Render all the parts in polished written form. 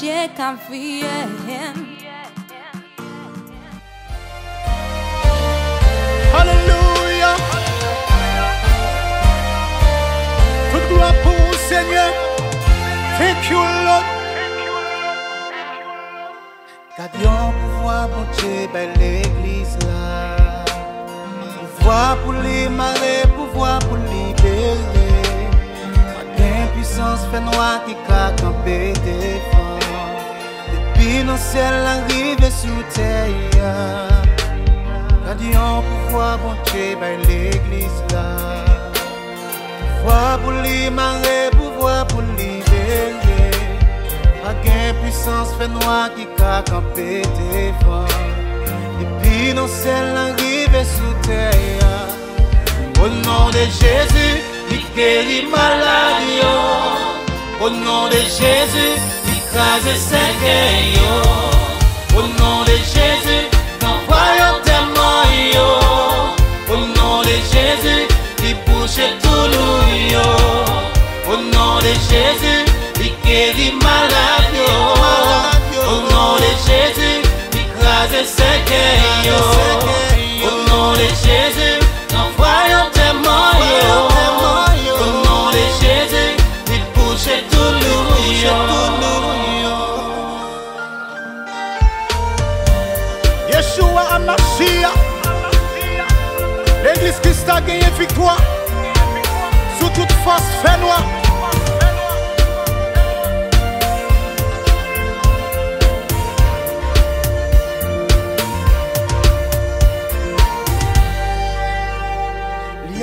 monsieur qu'à vie. Alléluia. Toute gloire pour vous, Seigneur. Thank you, Lord. Gardons pouvoir, mon Dieu, belle l'église là. Pouvoir pour les malais, pouvoir pour libérer. Pas puissance fait noir qui a campé défend. Depuis nos ciels arrivés sous terre. Gardons pouvoir, mon Dieu, belle l'église là. Pouvoir pour les malais, pouvoir pour libérer. Pas puissance fait noir qui a campé devant. Depuis nos ciels arrivés sous terre. Au nom de Jésus, il guérit maladie. Au nom de Jésus, il crase ses guerres. Au nom de Jésus, envoyons tes moyens. Au nom de Jésus, il bouge tout l'ouïe. Au nom de Jésus, il guérit maladie. Au nom de Jésus, il crase ses guerres. Au nom de Jésus, envoyons tes moyens. Au nom de Jésus, il bouge tout l'ouïe. Yeshua Amashia, l'église Christ a gagné victoire sous toute force fait noir.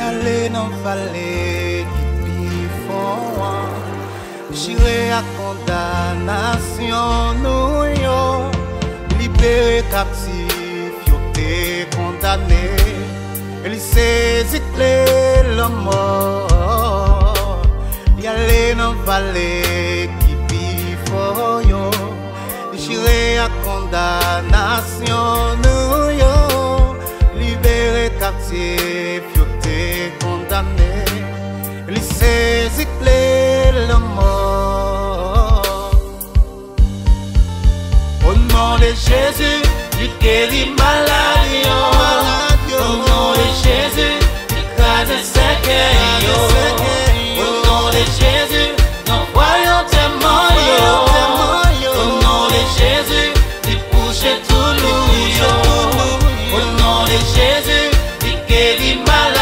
Aller dans la vallée qui font j'irai à condamnation nous libérer captif yo t'es condamné il saisit le mort y aller dans la vallée qui font j'irai à condamnation nous libérer captif condamné, il saisit le mort. Au nom de Jésus, il guérit maladie. Au nom de Jésus, il crase ses guerres. Au nom de Jésus, envoyons tes moyens. Au nom de Jésus, il bouge tout l'ouïe. Au nom de Jésus, il guérit maladie.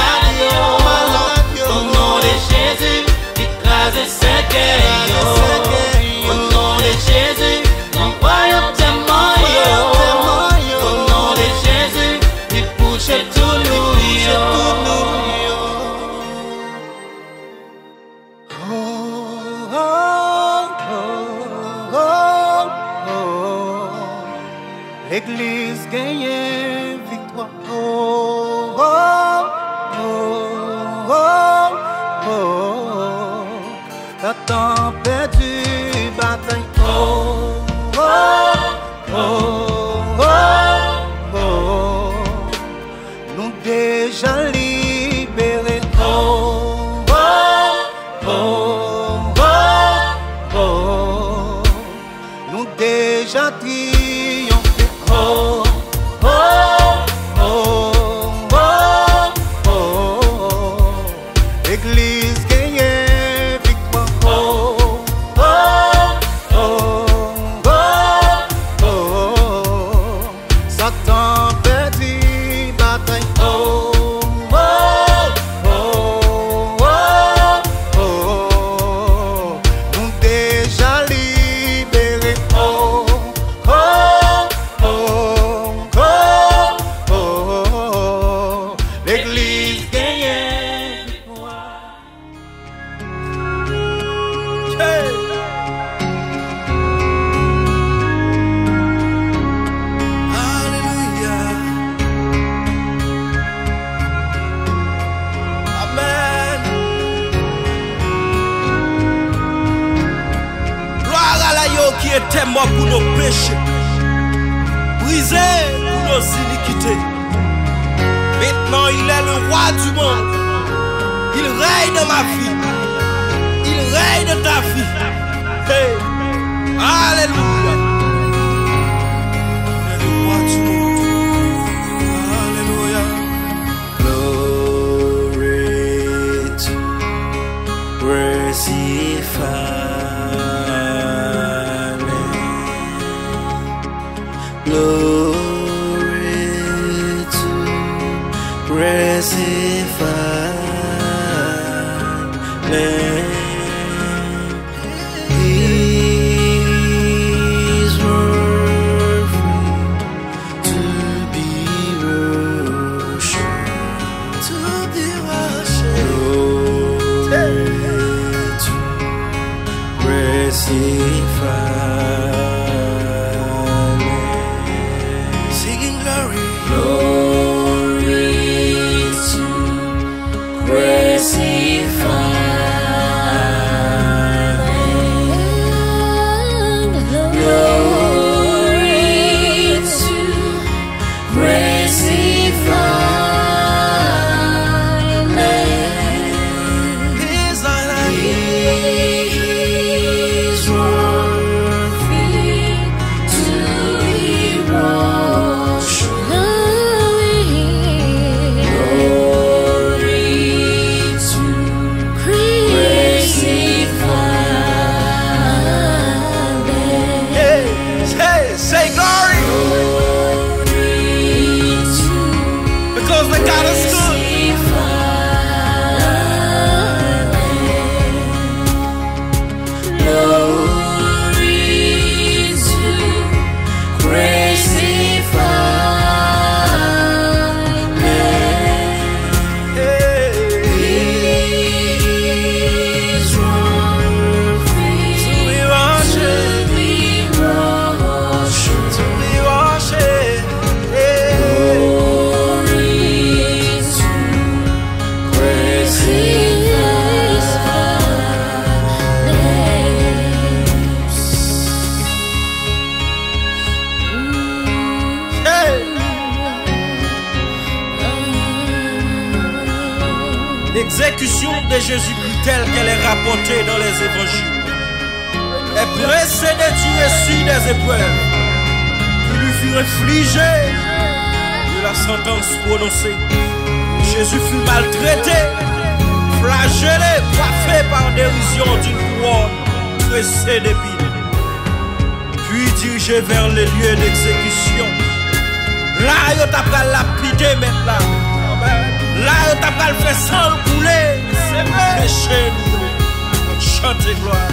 Au nom de Jésus, envoyons tes moyens. Au nom de Jésus, il bouge tout l'ouïe. L'église gagne victoire. La tempête du bataille. Nous déjà libérés. Nous déjà triomphés. L'église gagne victoire. Satan perdit bataille. Nous déjà libérés. L'église gagne victoire. Qui était mort pour nos péchés, brisé pour nos iniquités. Maintenant il est le roi du monde. Il règne dans ma vie. Il règne dans ta vie. Hey. Alléluia. Le roi du monde. Alléluia. Glory to crucified Lamb. Glory to crucified Lamb. He's worthy to be worshipped. To be worshipped. Glory to crucified Lamb. Singing glory. Glory to crucified. Say glory. Because the God is good. L'exécution de Jésus-Christ telle qu'elle est rapportée dans les évangiles est précédée du récit des épreuves qui lui furent infligées de la sentence prononcée. Jésus fut maltraité, flagellé, coiffé par dérision d'une couronne pressée d'épines, puis dirigé vers les lieux d'exécution. Là, il t'a pas lapidé maintenant. Là, on t'a pas le fait sans le couler. C'est vrai. Chez nous, on chante gloire.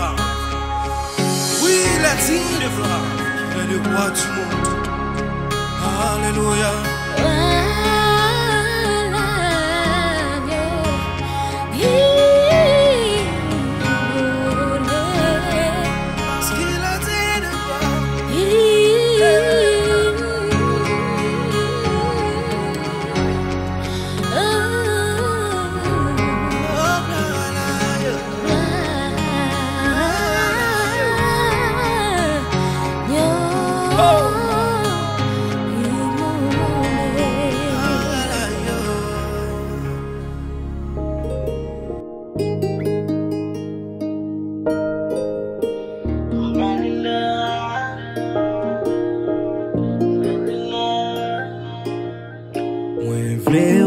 gloire. Oui, il est digne de gloire. Il est le roi du monde. Alléluia.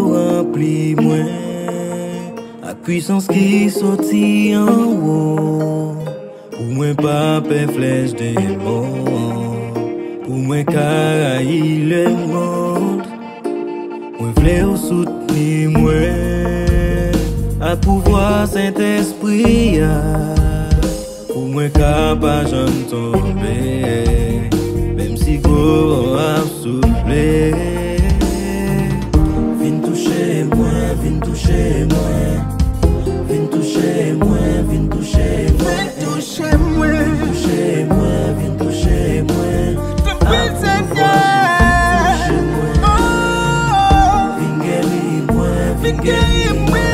Remplis-moi la puissance qui sortit en haut. Pour moi, pas flèche des morts. Pour moi, caraï le monde. Moi, voulais soutenir moi à pouvoir Saint-Esprit. Pour moi, capable de tomber, même si go a soufflé. Viens toucher moi, viens toucher moi, viens toucher moi, viens toucher moi, viens toucher moi, viens toucher moi, viens toucher moi. Viens guérir-moi, viens guérir-moi,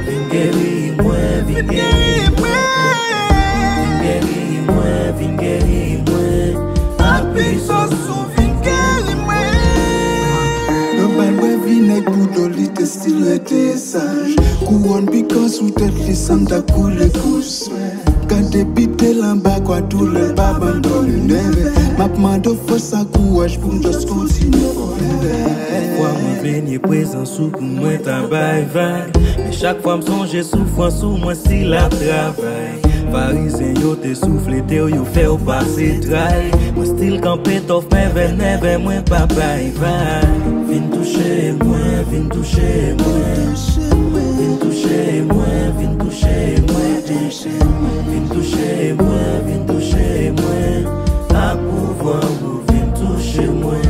viens guérir-moi, viens guérir-moi, viens guérir-moi, à puissance viens guérir-moi. Te style était sage. Couronne because ou tête les sangs da coulé couche. Quand débité l'en-bas quoi tout le baban dans le neve. Ma mando force à courage pour just continuer forever. Fois moi venir présent sous pour moi travail. Mais chaque fois me songe souffrance sous moi si la travail. Parisien yo te soufflé te yo fait au passé dry. Moi style campé tof mais never moi papa va. Viens toucher moi, viens toucher moi, viens toucher moi, viens toucher moi, viens toucher moi, viens toucher moi, à pouvoir vous viens toucher moi.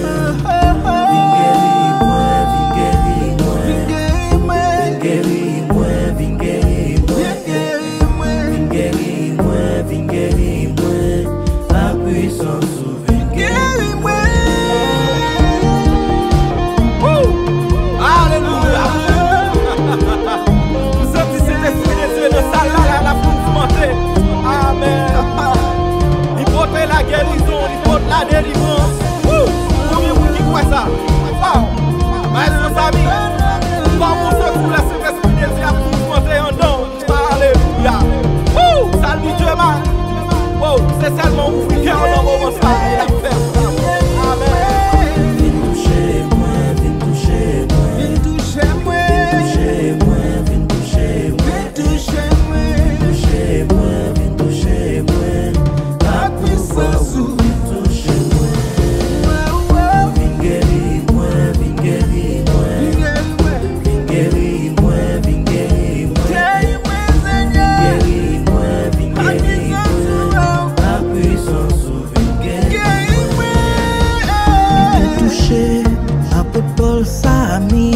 Viens guérir-moi, viens guérir-moi, viens guérir-moi, viens guérir-moi, viens guérir-moi, viens guérir-moi, à puissance viens guérir-moi. Alléluia. Nous sommes ici l'esprit de Dieu de sa la mouvementer. Amen. Il porte la guérison, il porte la délivrance. Combien vous qui croient ça? Maître amis, comment se trouve l'esprit de Dieu à mouvementer en nous? Alléluia. Salut Dieu, man. C'est seulement vous qui en un moment ça. Amen. Viens toucher moi, viens toucher moi, viens toucher moi, viens toucher moi, viens toucher moi, viens toucher moi, viens toucher moi, à puissance viens toucher moi. Viens guérir-moi, viens guérir-moi, viens guérir-moi, viens guérir-moi, guérir-moi, viens guérir-moi, à puissance viens guérir-moi. Touché, apôtre Paul Sami.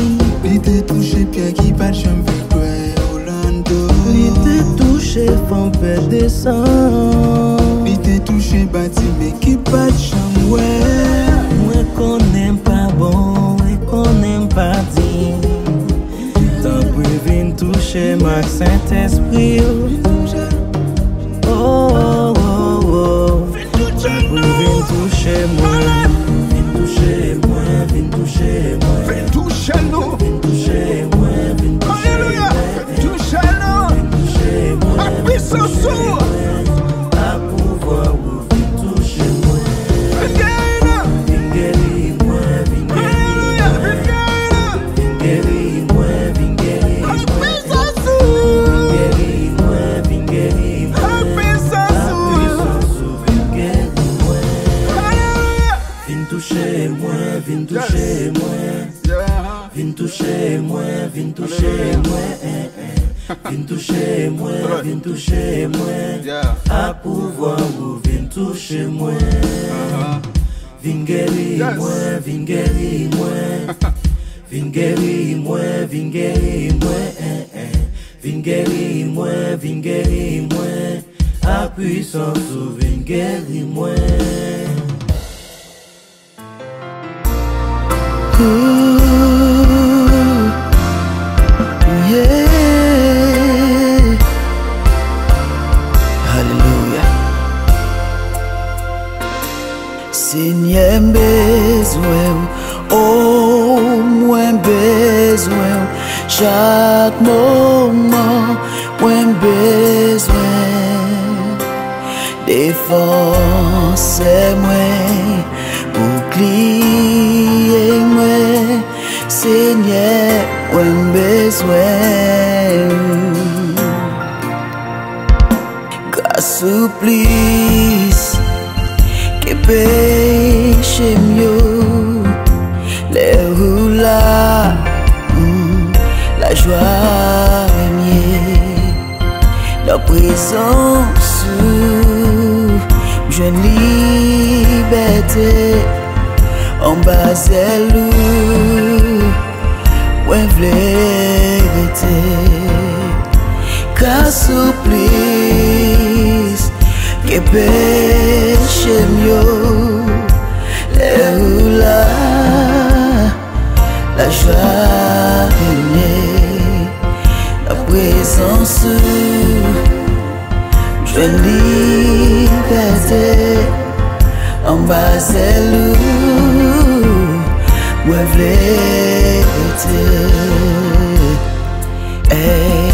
Il était touché, Pierre qui bat chambre Victoire Orlando. Il était touché, femme père descend. Il était touché, Baptiste qui bat chambre ouais. Moi qu'on n'aime pas bon, et qu'on n'aime pas digne. Tant que vient toucher ma Saint-Esprit. Oh, oh, oh, oh. Tant que vient toucher moi. Viens toucher moi, viens toucher moi. Viens toucher nous. Viens toucher moi, viens toucher Alléluia. moi. Toucher nous. Viens toucher moi. À puissance. À pouvoir viens toucher moi. Viens guérir-moi, viens guérir-moi. Viens guérir-moi, viens guérir-moi. Viens guérir-moi, viens Vin toucher moi, vin toucher moi. À pouvoir ou vin toucher moi. Vin guérir moi, vin guérir moi. Vin guérir moi, vin guérir moi. Vin guérir moi, vin guérir moi. À puissance ou vin guérir moi. Yeah. Hallelujah. Seigneur besoin, oh moins besoin, chaque moment moins besoin. Défense moins, bouclier moins, Seigneur moins besoin. Grâce ou plus que péché mieux, les roulas, la joie est mieux, la présence, jeune liberté, en bas loup, ouais vérité, grâce ou plus que péché mieux, les roulas, la joie est mieux, la présence, jeune liberté, en bas loup, ouais vérité. Hey.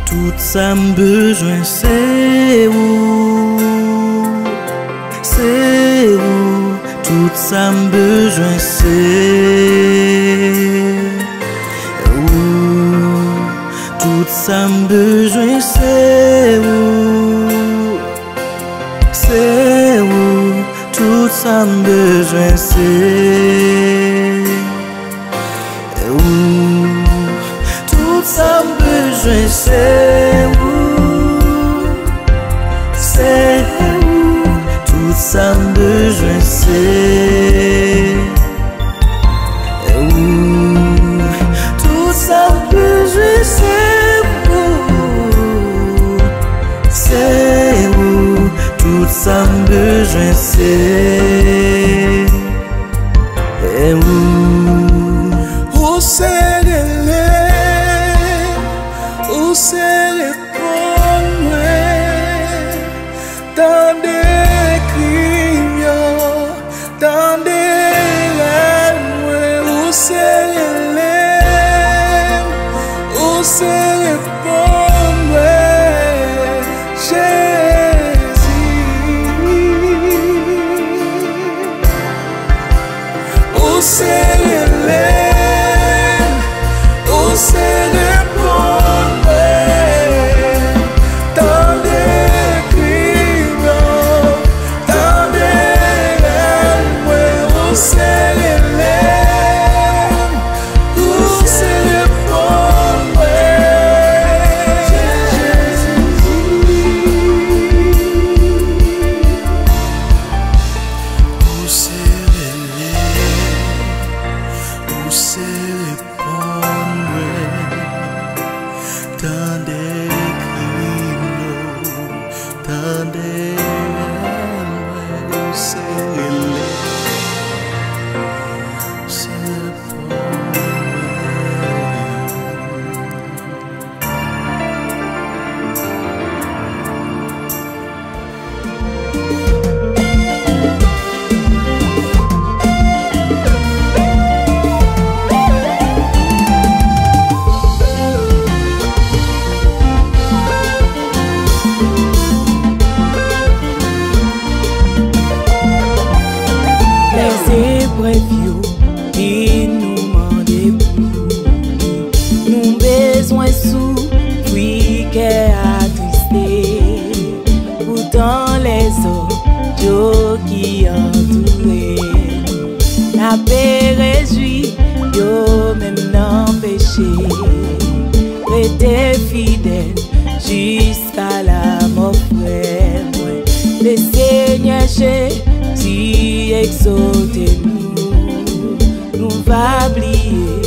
Tout ça m'besoin c'est où, c'est où. Tout ça m'besoin c'est où, tout ça m'besoin c'est où, c'est où. Tout ça m'besoin c'est où, tout ça m'besoin c'est où, c'est où. Tout ça m'besoin c'est où, tout ça m'besoin c'est où, c'est où. Tout ça m'besoin c'est où. Où c'est où c'est les pommes dans des crimes, dans des larmes. Où c'est les pommes, Jésus. Où c'est où c'est les pommes dans des crimes, dans des larmes. Où c'est les pommes, Jésus. Où c'est les pommes dans des crimes, dans des larmes. Où c'est péché, si exauté nous va oublier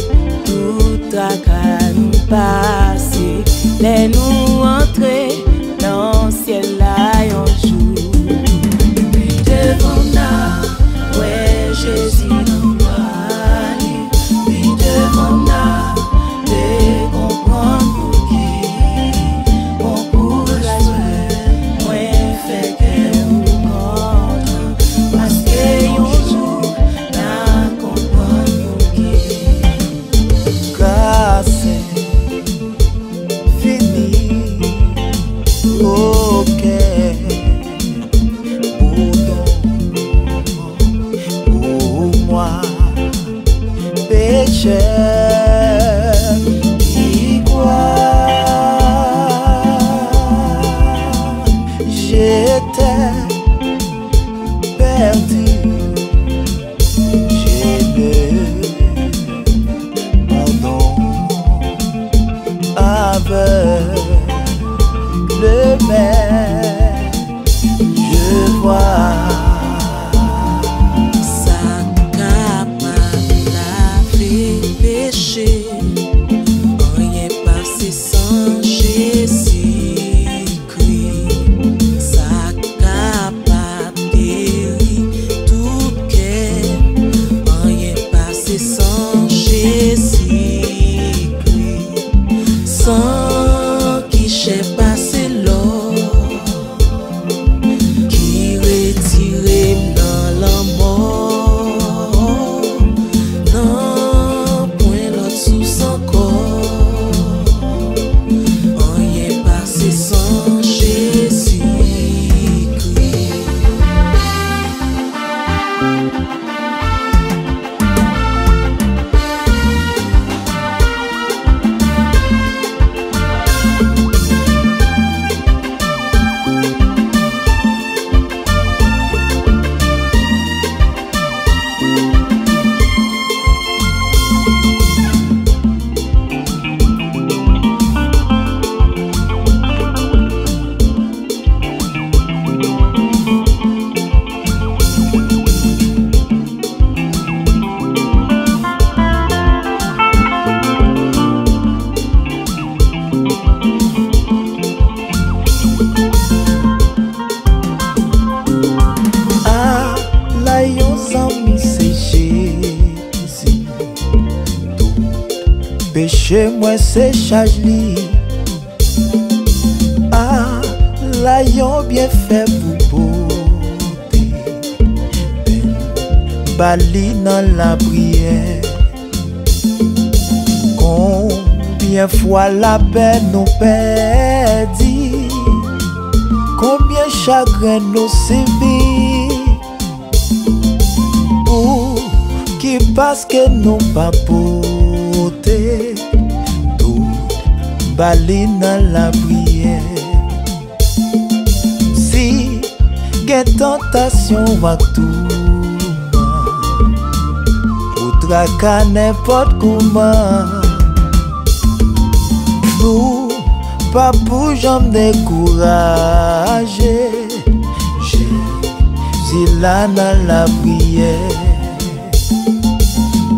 tout à qu'à nous passer, les nous entrer dans le ciel là un jour. Devant nous, ouais Jésus nous voit, puis devant nous, les comprendre pour qui, on pourrait jouer, moi fait que nous contre, parce que un jour, n'a comprendre pour qui. Grâce fini, ok, pour moi, péché, qui croit, j'étais perdu, j'ai le pardon avec le maire, je vois. Ça capable laver péché, rien passé sans Jésus-Christ. Ça capable guérir tout cœur, rien passé sans Jésus-Christ. Sans qui j'ai passé l'or, qui retire dans la mort, non point l'autre sous encore, rien passé sans Jésus-Christ. Ah, là yon zami c'est Jésus. Tout péché moi c'est charge li. Ah, là yon bien fait pour beauté. Bali dans la prière. Combien fois la peine nous perdit, combien chagrin nous sévit, pour qui parce que nous pas porté, tout bali dans la prière. Si gen tentation à tout, pour traquer n'importe comment, nous pas pour jamais décourager. Jésus là dans la prière,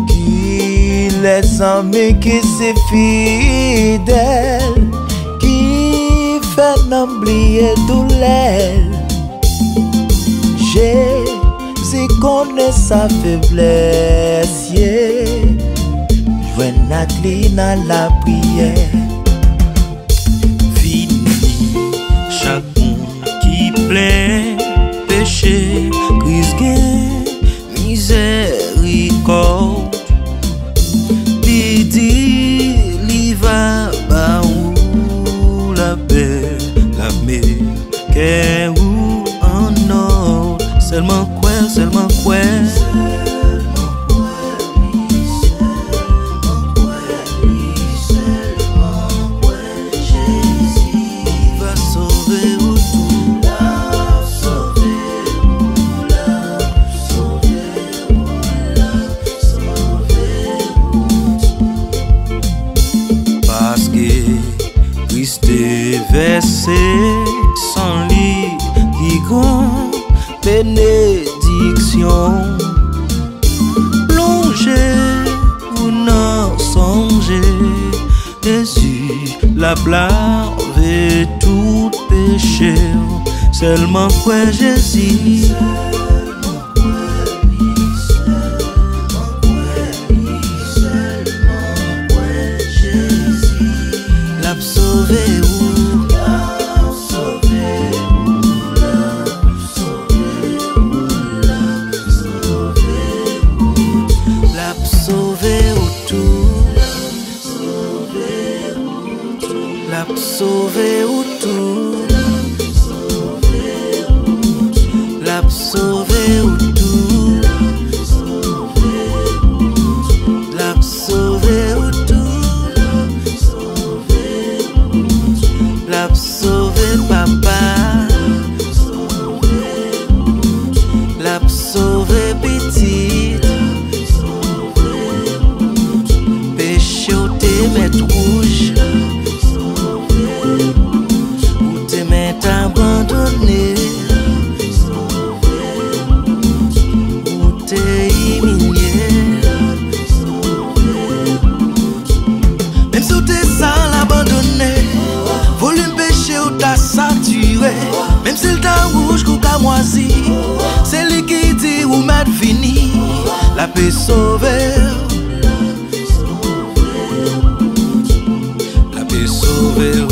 qui les amis qui c'est fidèle, qui fait n'oublier douleur. Jésus connaît sa faiblesse, joigne Nathalie dans la prière. Chaque monde qui plaît, péché, crise, gain, miséricorde. Li dit, li va ba ou la paix, la mer, qu'est ou en or. Seulement quoi, seulement quoi. Versé sans lit qui grand bénédiction. Plonger ou non songer, Jésus la lavé tout péché. Seulement quoi Jésus. L'a sauvé ou sauvé ou tout, l'a sauvé ou tout, l'a sauvé ou tout, l'a sauvé papa, l'a sauvé petit, péché ou t'es mettre rouge. Abandonné, ou t'es humilié, même si t'es sale abandonné, volume péché ou t'as saturé, même si le temps rouge ou t'as moisi, c'est lui qui dit ou m'a fini, la paix sauvée, la paix sauvée.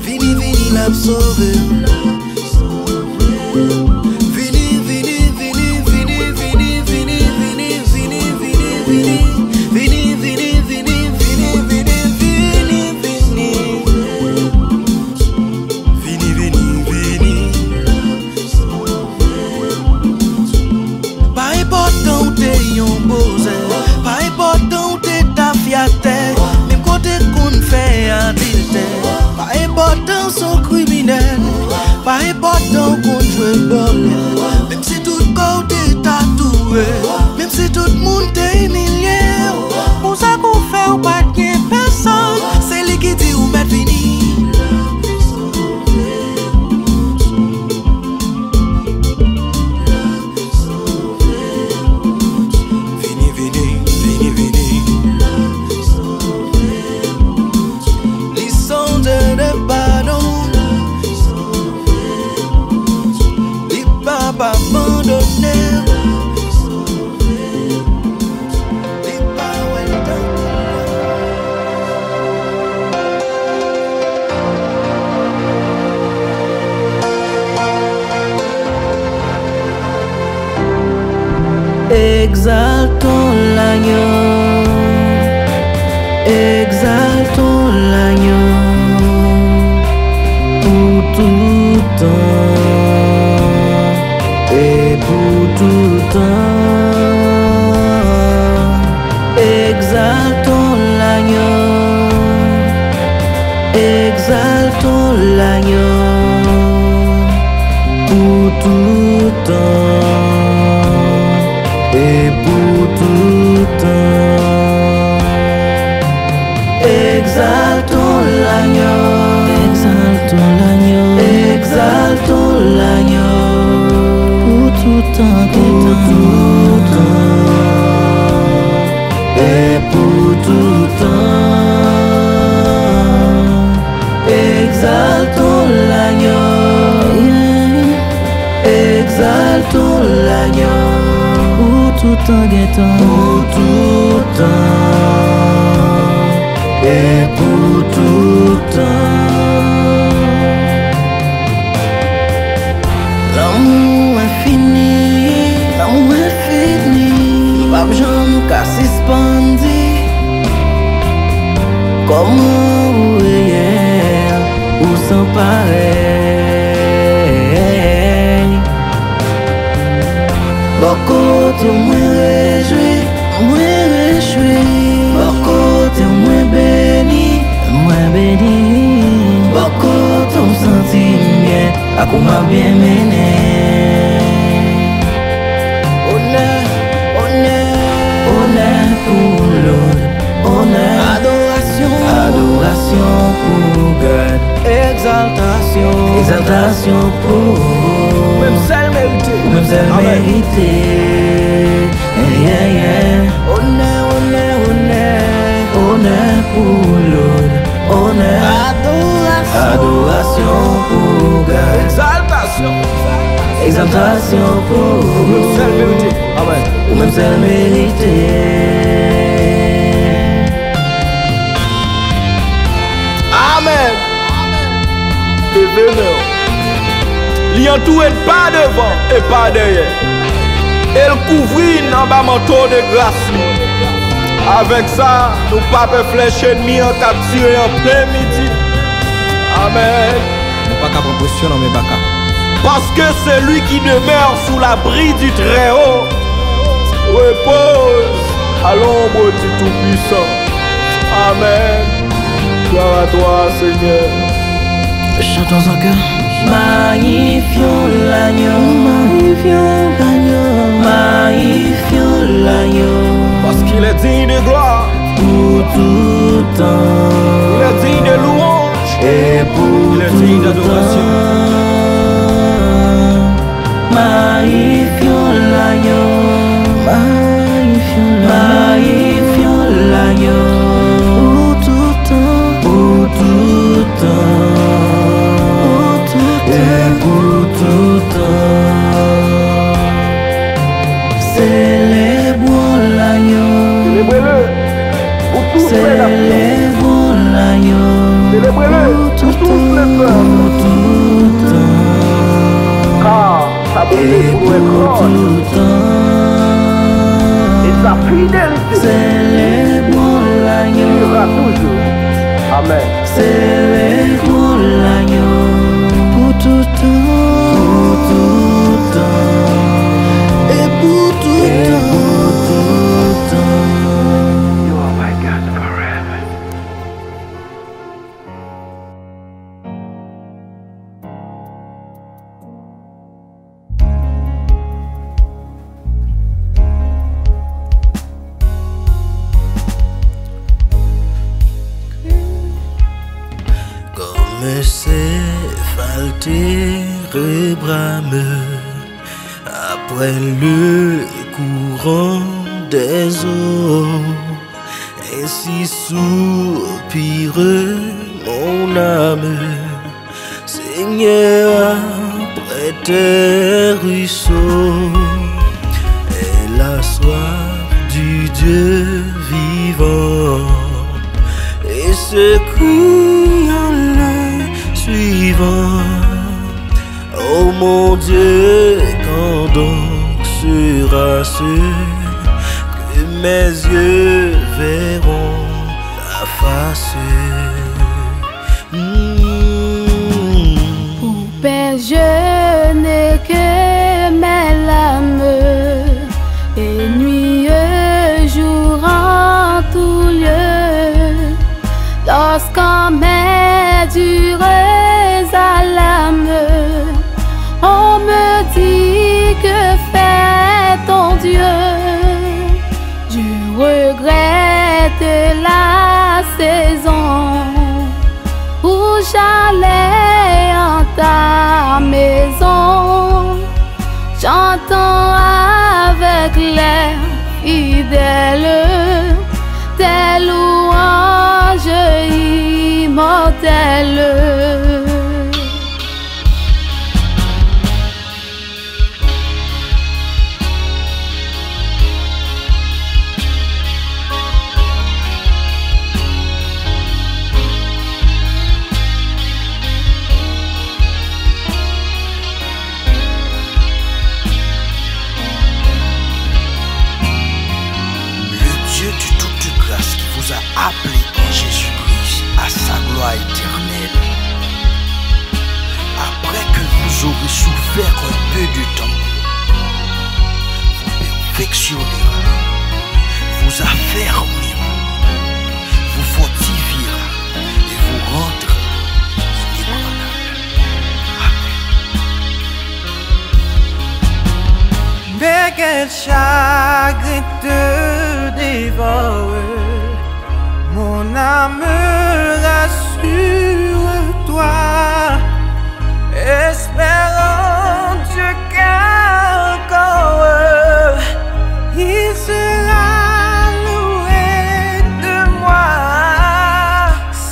Vini, vini, l'a sauvé. Vini, vini, vini, vini, vini, vini, vini, vini, vini, vini, vini, vini, vini, vini, vini, vini, vini, vini. Pas important où t'es yon posé, pas important où t'es ta fiaté, même côté qu'on fait adulte. Pas important son criminel, pas important qu'on joue bol, même si tout côté tatoué, même si tout le monde t'est humilié, pour ça qu'on fait ou pas de personne, c'est lui qui dit ou mettre fini. Abandonné, les paroles exaltons l'agneau, exaltons l'agneau pour tout temps. Et pour tout temps, exaltons l'agneau, exaltons l'agneau, pour tout temps, et pour tout temps, exaltons l'agneau, exaltons l'agneau, exaltons l'agneau. Tout temps, tout temps, et pour tout temps, exaltons l'agneau, exaltons l'agneau, pour tout temps, pour tout temps, et pour tout temps. L'amour est fini, l'amour est fini, pas besoin qu'à suspendi. Comment vous hier ou sans pareil. Beaucoup de moins réjoui, beaucoup de moins béni, beaucoup de senti bien, à comment bien mené. Honneur pour l'autre, honneur exaltation, exaltation pour même celle méritée, même celle méritée. Yeah, yeah. honneur, honneur, honneur, Honneur pour l'autre, honneur, adoration pour God, exaltation, exaltation pour même celle méritée, amen. ou même celle méritée. Amen. Et venez. L'y entoure pas devant et pas derrière. Elle couvrit en bas manteau de grâce. Avec ça, nous pas flèche ennemi en cap tiré en plein midi. Amen. Nous pas qu'à prendre position dans mes bacas. Parce que c'est lui qui demeure sous l'abri du Très-Haut repose à l'ombre du Tout-Puissant. Amen. Gloire à toi, Seigneur. Chantons en cœur. Magnifions l'agneau, magnifions l'agneau, magnifions l'agneau. Parce qu'il est digne de gloire, Pour tout temps, il est digne de louange, et pour Il est digne tout d'adoration. temps. Magnifions l'agneau, magnifions l'agneau. Pour tout temps, pour tout temps, et pour tout temps. Célébrons l'agneau, célébrez-le pour tous les frères. célébrons l'agneau. Célébrez-le pour tous les frères. Pour tout temps, Car sa bonté et pour nous est pour grande tout temps. et sa fidélité Célébrons durera l'agneau, toujours. Amen. célébrons l'agneau. Pour tout temps, pour tout temps, et pour tout temps. You are my God forever. Comme céphalté rebrame après le courant des eaux, ainsi soupire mon âme, Seigneur, après tes ruisseaux, et la soif du Dieu vivant, et ce cri en le suivant. Oh mon Dieu, quand donc sera ce que mes yeux verront ta face? Père, je n'ai que mes larmes, et nuit et jour en tout lieu. Lorsqu'en mes dures alarmes, on me dit que fait ton Dieu. Je regrette la saison où j'allais en ta maison. J'entends avec les fidèles tes louanges immortelles. Appelé en Jésus-Christ à sa gloire éternelle. Après que vous aurez souffert un peu de temps, vous perfectionnera, vous affermira, vous fortifiera et vous rendra inébranlable. Amen. Mais quel chagrin te dévore, mon âme, rassure-toi.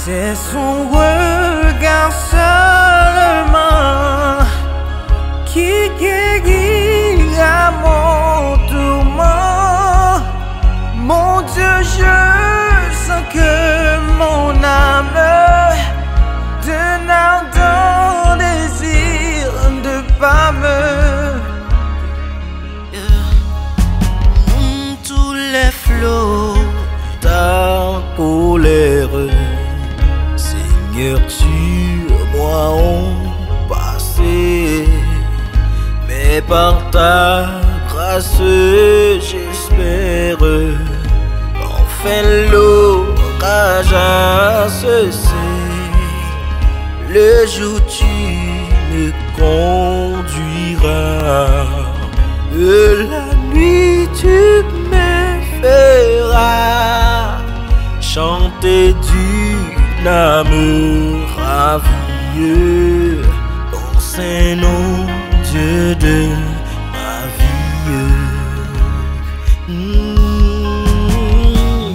C'est son regard seulement qui guérira mon tourment. Mon Dieu, je sens que mon âme d'un ardent désir de pas me. Tous les flots ta colère, Seigneur, sur moi ont passé, mais par ta grâce j'espère enfin l'orage a cessé. Le jour tu me conduiras, la nuit tu me feras chanter d'une âme ravie ton Saint-Nom, Dieu de ma vie.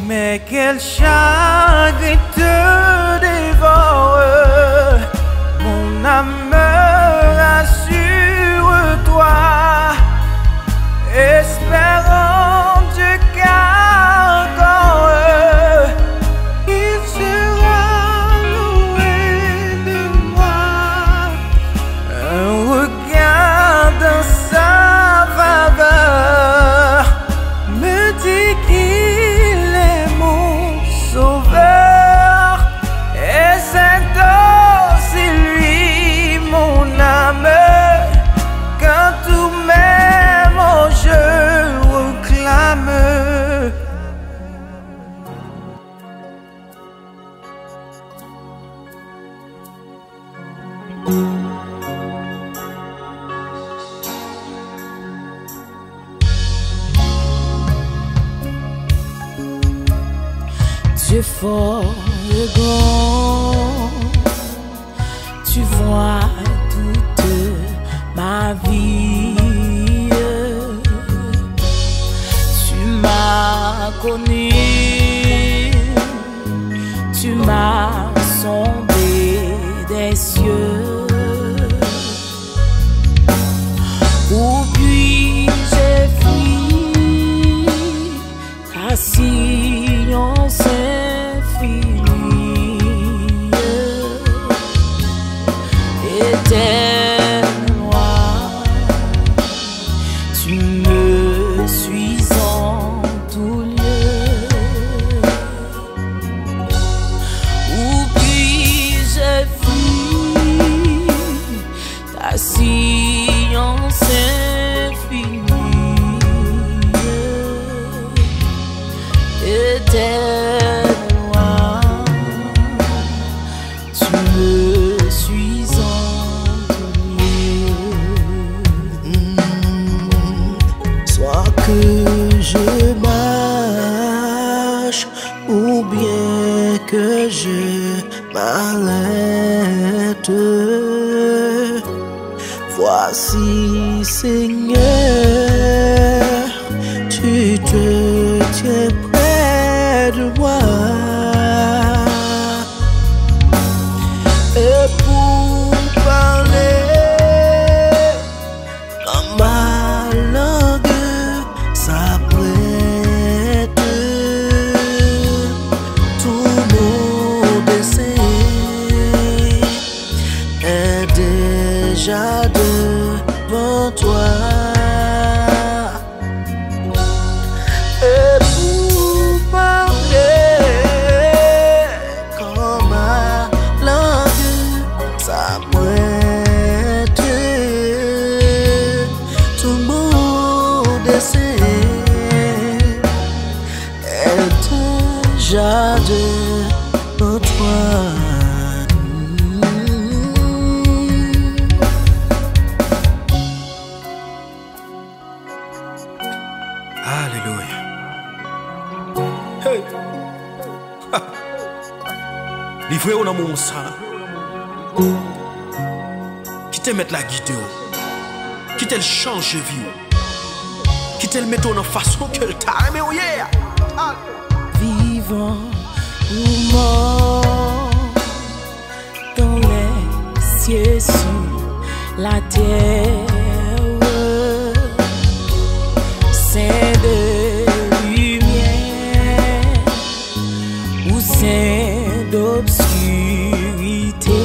Mais quel chagrin te dévore, mon âme, rassure-toi, espérant Dieu qu'encore il sera loué de moi. Un regard dans sa faveur me dit qu'il est mon sauveur, et c'est aussi lui mon âme, quand tout même je réclame. Dieu fort et grand, tu vois toute ma vie. Tu m'as connu, tu m'as sondé des cieux. Où puis-je fuir ta science infinie? Éternel roi, tu me suis en tout lieu. Où puis-je fuir ta science infinie? Éternel roi, tu me suis en tout lieu. Soit que je marche ou bien que je m'arrête, voici Seigneur, tu te tiens près de moi. Et pour parler dans ma langue s'apprête, tout mon dessein est déjà devant toi. Et pour parler quand ma langue s'apprête, tout mon dessein est déjà devant toi. Alléluia. Hey. Livrez-vous dans mon sang. Qui te mette la guide, qui te change vie, qui te mette en façon que le t'a aimé. Vivant ou mort, la terre, c'est de lumière ou c'est d'obscurité.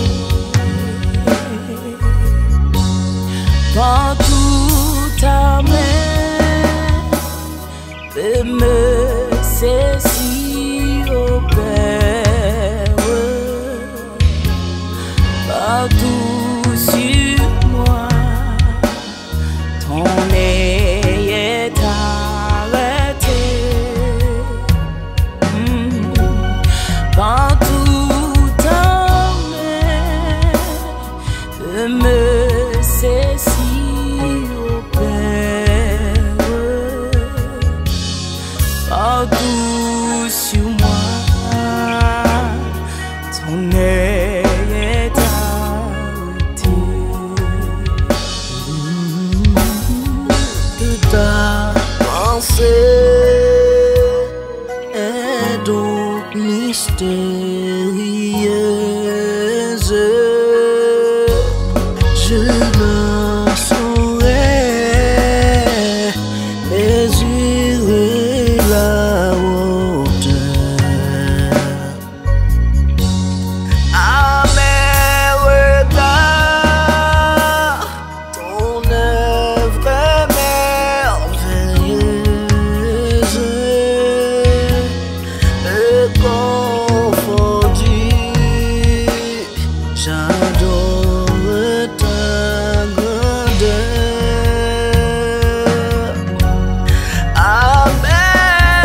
Partout ta main peut me saisir au Père. Partout sur moi, ton œil est arrêté. Partout ta main peut me saisir au Père. Partout sur moi, ton œil est arrêté. Que ta pensée est donc mystérieuse. Je n'en saurais mesurer la hauteur. À mes regards, ton œuvre est merveilleuse et confondue. J'adore ta grandeur. À mes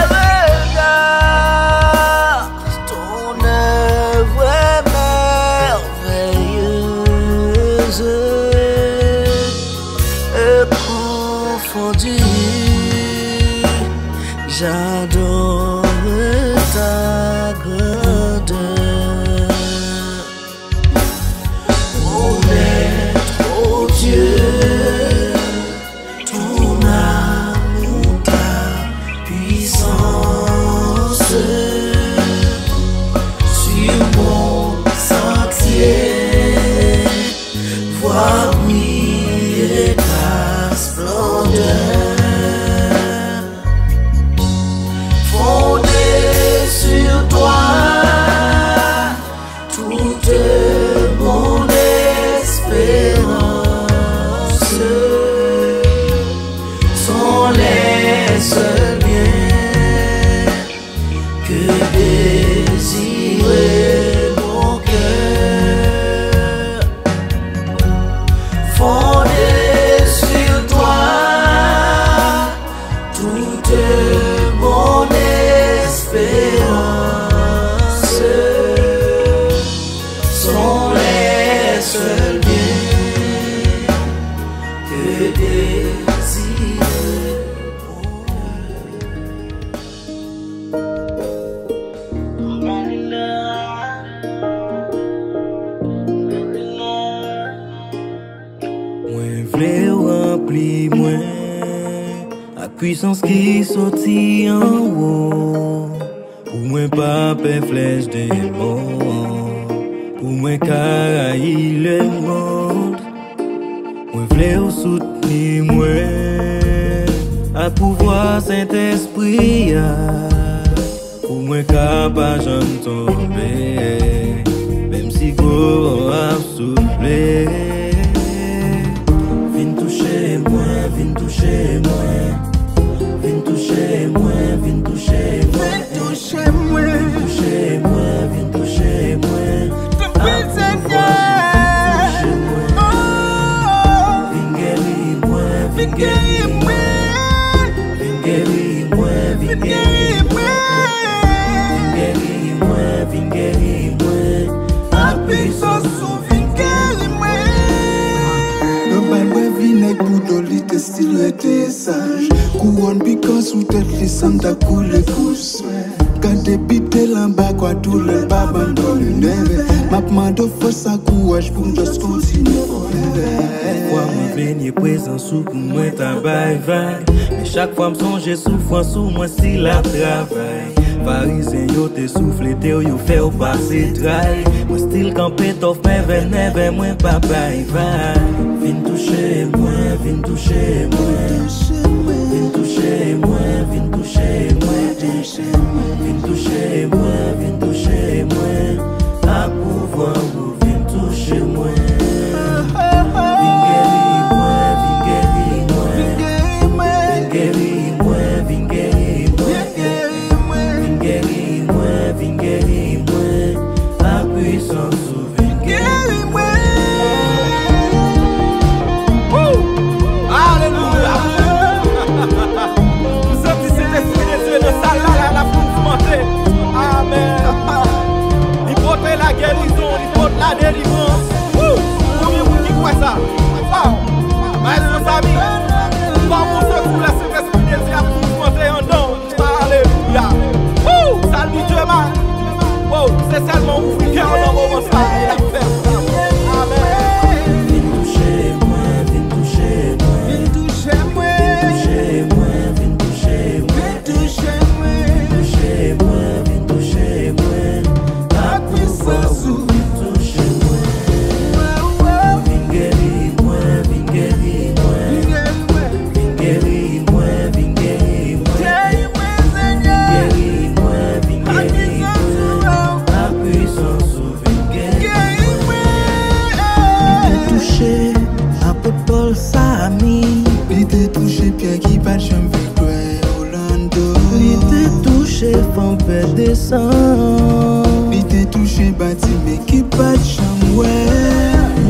regards, ton œuvre est merveilleuse et confondue. J'adore ta grandeur. Mon être, oh Dieu, ton amour, ta puissance sur mon sentier, vois briller ta splendeur. Fondé sur toi, toute mon espérance sont les seuls biens que désirait mon cœur. Fondé sur toi, toute mon espérance sont les seuls biens que désire mon Moi vle rempli moi la puissance qui sorti en haut. Pour moi pas peur flèche démon. Pour moi caraï le monde. Moi vle soutenir moi à pouvoir Saint-Esprit. Pour moi capable j'en tomber. Même si go a soufflé. Viens toucher moi, viens toucher moi. Viens toucher moi, viens toucher moi. Viens toucher moi, viens toucher moi, viens toucher moi. Viens guérir moi, viens guérir moi. Viens guérir moi, viens guérir moi. Viens guérir moi, viens guérir moi. La puissance sous viens guérir moi. Le balwe vinaigre pour doli te style était sage. Couronne piquant sous tête les sangs ta coulé couche. Quand débité l'en-bas quoi tout le baban dans le neve. Ma demande de force à courage pour just continuer forever. Fois moi venir présent sous pour moi ta bye bye. Mais chaque fois me songe souffrance sous moi si la travail. Parisien yo te souffle te yo fait au passer trail. Moi style campé tof mais moi pas bye bye. Vin toucher moi, vin toucher moi. Vin toucher moi, vin toucher moi. Vin toucher moi, vin toucher moi. À pouvoir ou vin toucher moi. Vin guérir moi, vin guérir moi. Vin guérir moi, vin guérir moi. Vin guérir moi, vin guérir moi. La puissance ou vin guérir moi. Alléluia. Nous sommes ici l'esprit de Dieu de ça là, la mouvementer. Amen. Il porte la guérison, il porte la délivrance. Combien vous qui croient ça? Maître Samy, par mon secours, laissez l'esprit de Dieu à mouvementer en nous. Alléluia. Salut Dieu, man. C'est seulement vous qui avez un moment ça. Amen. Vin toucher moi, vin toucher moi. Vin toucher moi, vin toucher moi. Vin toucher moi, vin toucher moi. La puissance ou vin toucher moi. Vin guérir moi, vin guérir moi. Vin guérir moi, vin guérir moi. Vin guérir moi, vin guérir moi. La puissance ou vin guérir moi. Touché, apôtre Paul Samy. Il était touché, Pierre qui bat chambre Victoire, Orlando. Il était touché, femme père descend. Il était touché, Baptiste qui bat chambre, ouais.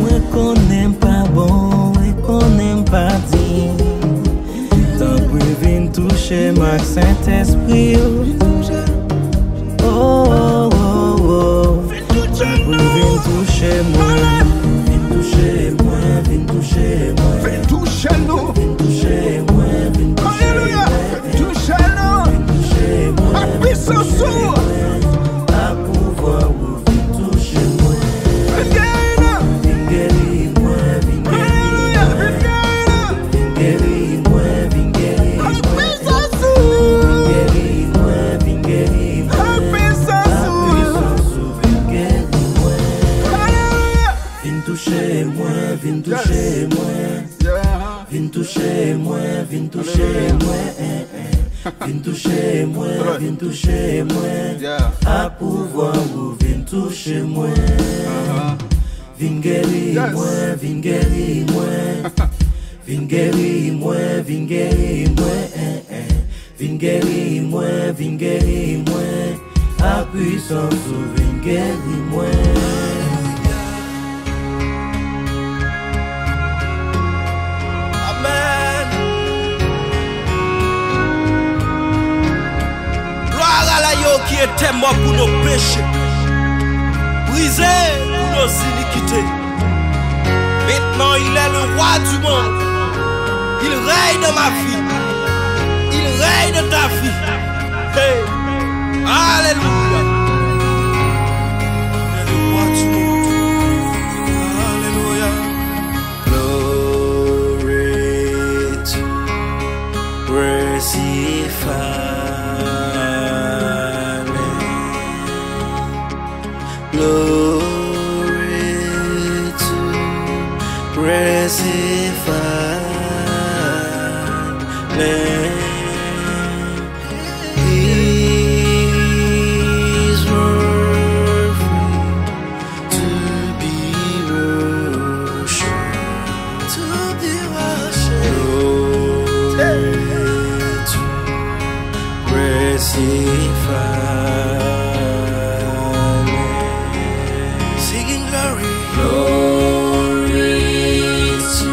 Moi qu'on n'aime pas bon, et qu'on n'aime pas digne. Tant que vin toucher ma Saint-Esprit. Oh, oh, oh, oh. Tant que vin toucher moi. Vin toucher moi, vin toucher moi. Vin toucher nous. Vin toucher moi, vin toucher Alléluia. moi. Toucher nous. Vin toucher moi. La puissance ou. À pouvoir ou vin toucher moi. Vin guérir moi, vin guérir moi. Vin guérir moi, vin guérir moi. Vin guérir moi, vin guérir moi. La puissance ou vin guérir moi. Vin toucher moi, vin toucher moi. Vin toucher moi, vin toucher moi. Vin toucher moi, vin toucher moi. À pouvoir ou vin toucher moi. Vin guérir moi, vin guérir moi. Vin guérir moi, vin guérir moi. Vin guérir moi, vin guérir moi. À puissance ou vin guérir moi. Amen. Gloire à l'agneau qui était mort pour nos péchés, brisé pour nos iniquités. Maintenant il est le roi du monde. Il règne de ma vie. Il règne de ta vie. Hey. Alléluia. Il est le roi du monde. Alléluia. Glory to He's worthy to be worshipped, Glory to Singing glory, glory to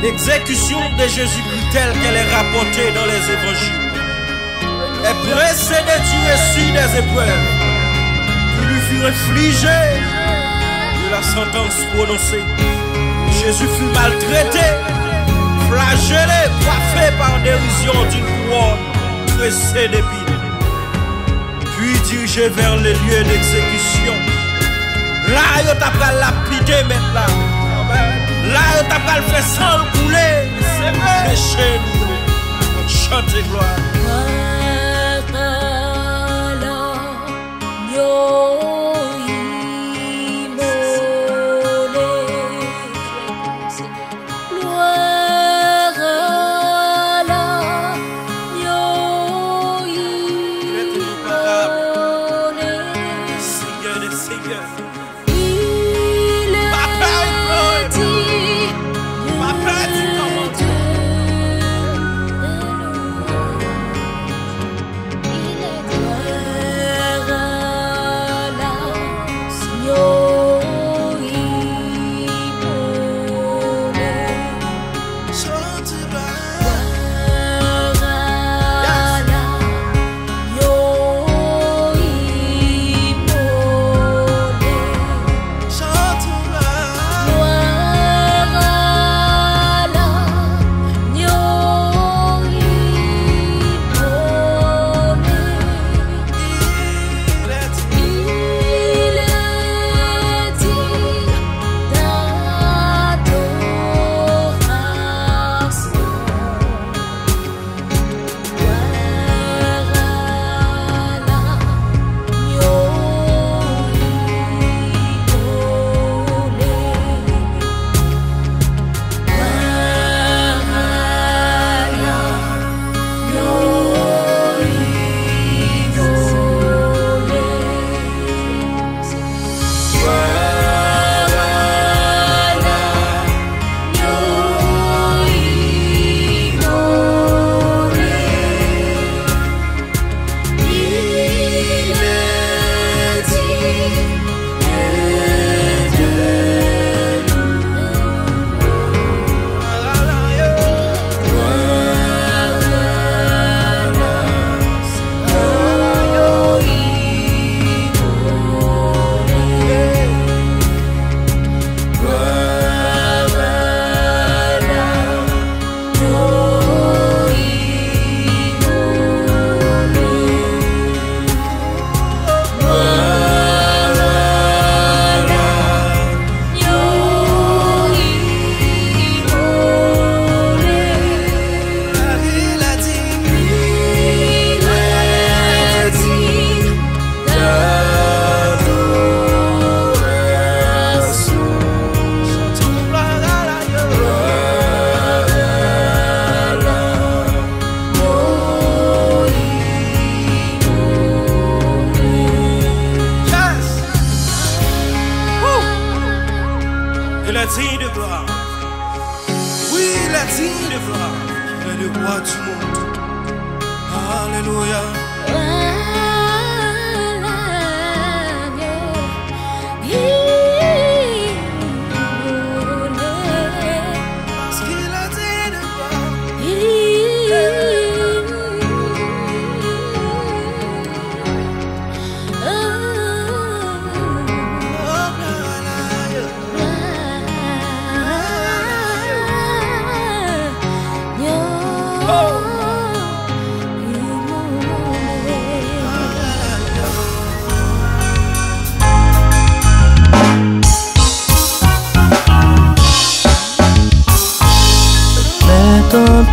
L'exécution de Jésus-Christ telle qu'elle est rapportée dans les évangiles est précédée du récit des épreuves qui lui furent infligées de la sentence prononcée. Jésus fut maltraité, flagellé, coiffé par dérision d'une couronne tressée d'épines, puis dirigé vers les lieux d'exécution. Là, il t'a pas lapidé maintenant. Là, il t'a pas le fait sang couler. C'est vrai. Péché, nous, chante gloire.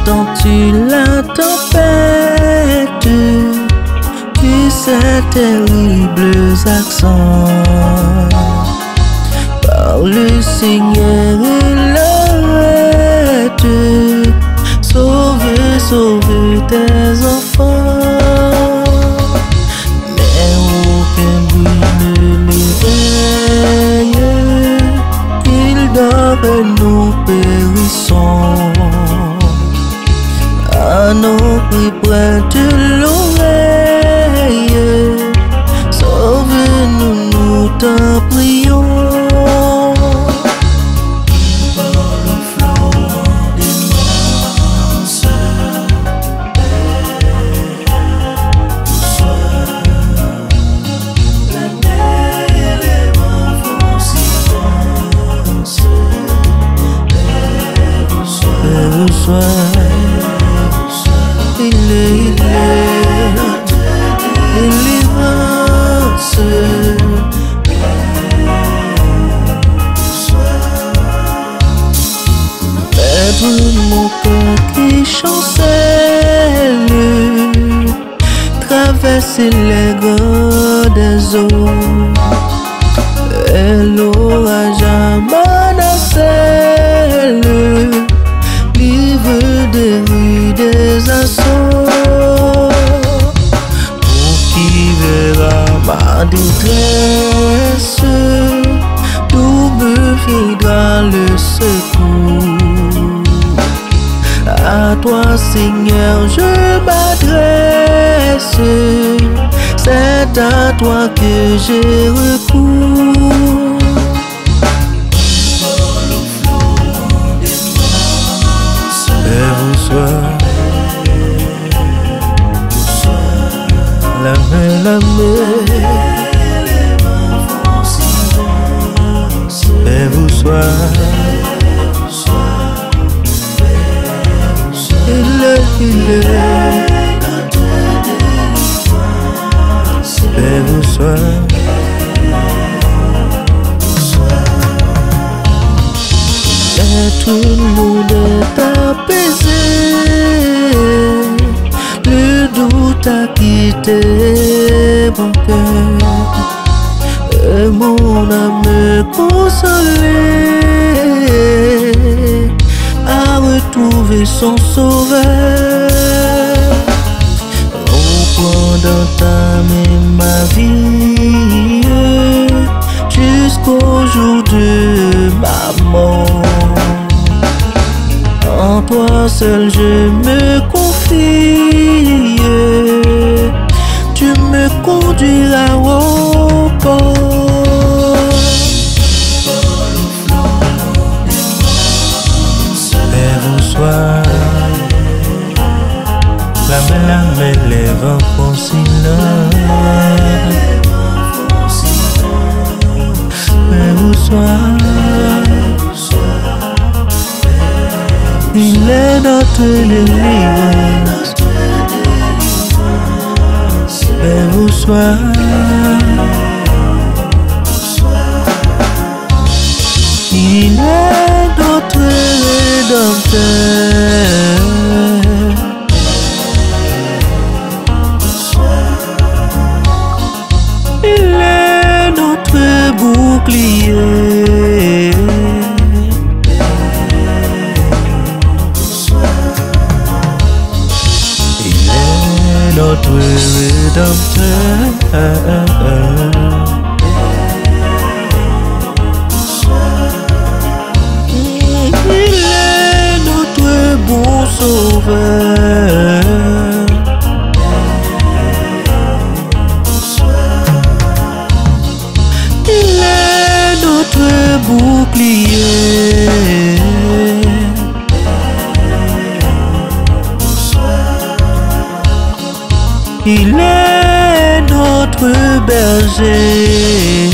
Entends-tu la tempête et ces terribles accents? Par le Seigneur l'arrête, sauve, sauve tes enfants. Mais aucun bruit ne l'éveille, il dort et nous périssons. À nos cris prête l'oreille, sauve-nous, nous t'en prions. Par le flot des mon cœur qui chancelle, traverser les grands des eaux. Et l'orage menacelle, livre des rues des assauts. Pour qui verra ma détresse, d'où me viendra le secours? À toi Seigneur je m'adresse, c'est à toi que j'ai recours. Père, bonsoir. La main, Père, bonsoir. Il est Père, bonsoir. Et tout le monde est apaisé, le doute a quitté mon cœur, et mon âme consolée a retrouvé son sauveur. Reprends d'entamer ma vie jusqu'au jour de ma mort. En toi seul je me confie, tu me conduiras au port. Père, bonsoir. La main lève un fond silence. Père, bonsoir. Il est notre délivrance. Père, bonsoir. Il est notre rédempteur. Il est notre bouclier. Il est notre rédempteur. Il est notre bon sauveur. Il est notre bouclier. Il est notre berger.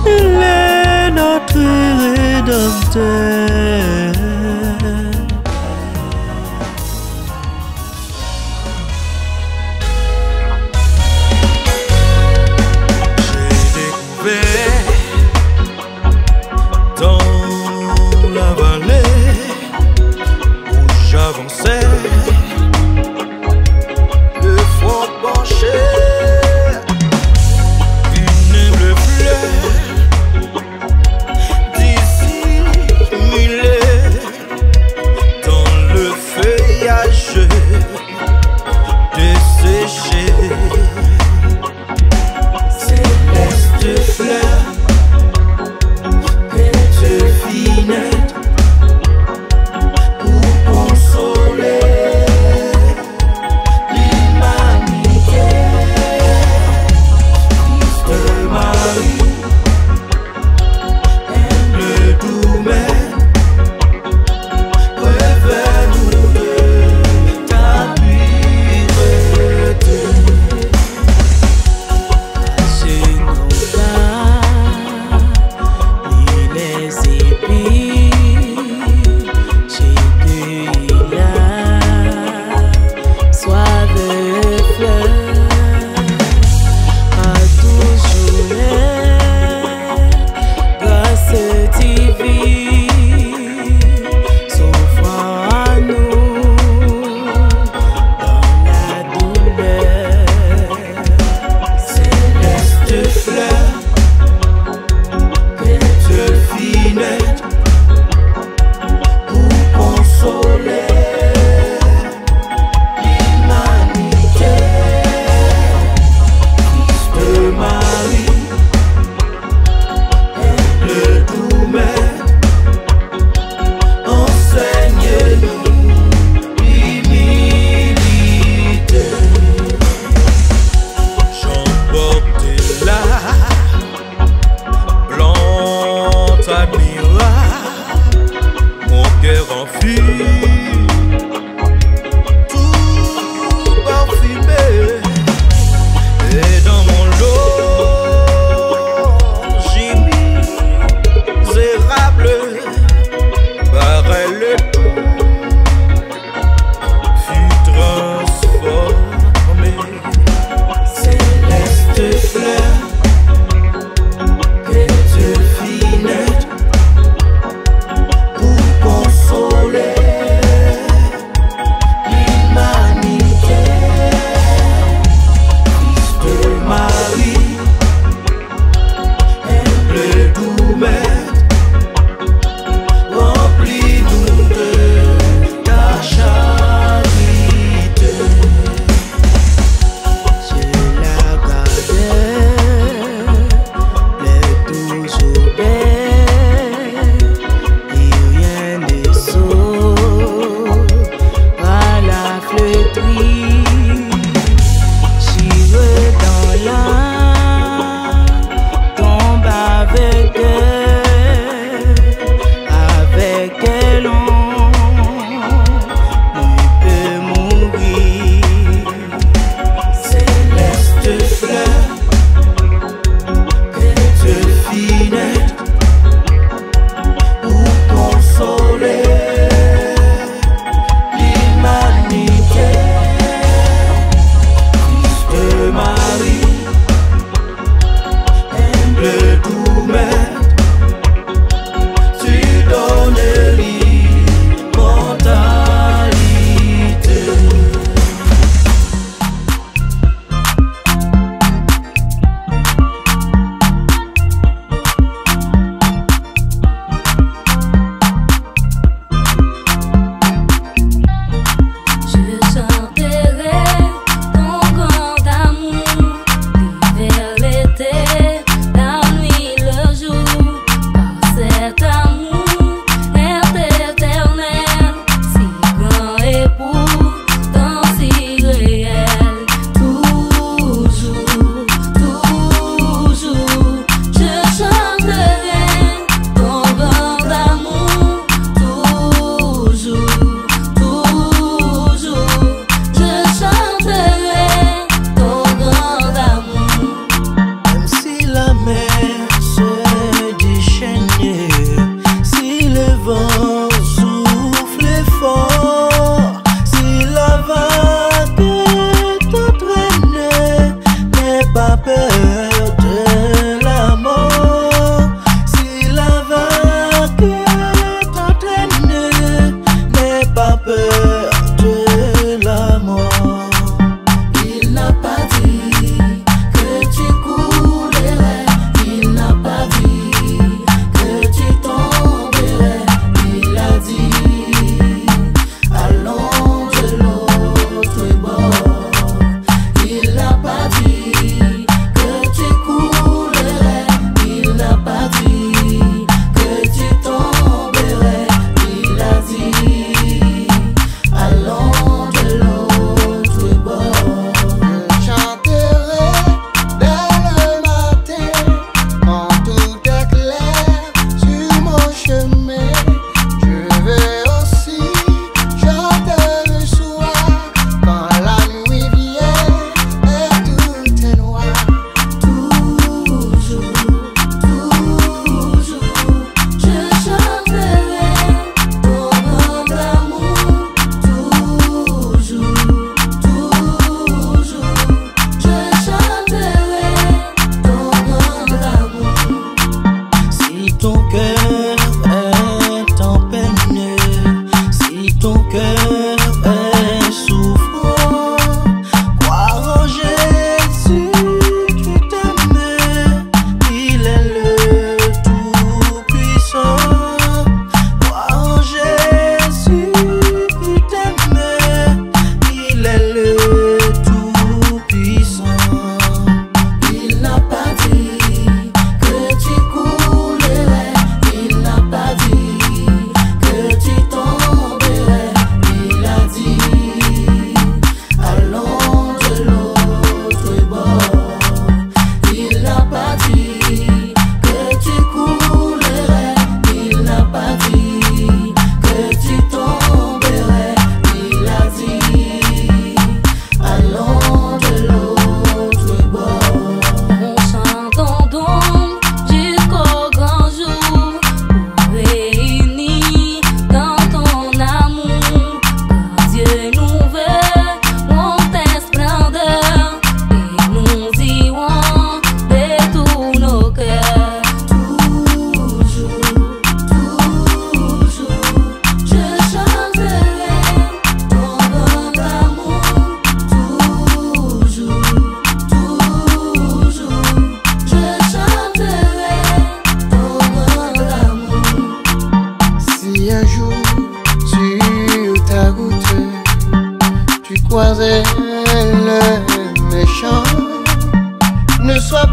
Il est notre rédempteur. J'ai découvert dans la vallée où j'avançais, le front penché, une humble fleur dissimulée dans le feuillage desséché. Céleste fleur, belle finette, pour consoler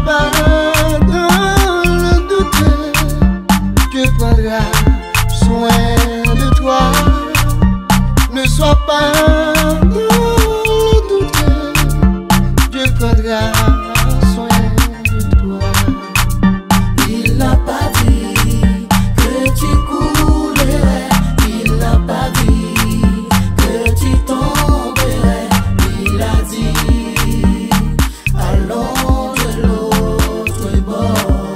pas dans le doute, Dieu prendra soin de toi. Ne sois pas dans le doute, Dieu prendra soin de toi. Il n'a pas dit que tu coulerais, il n'a pas dit que tu tomberais, il a dit allons de l'autre bord.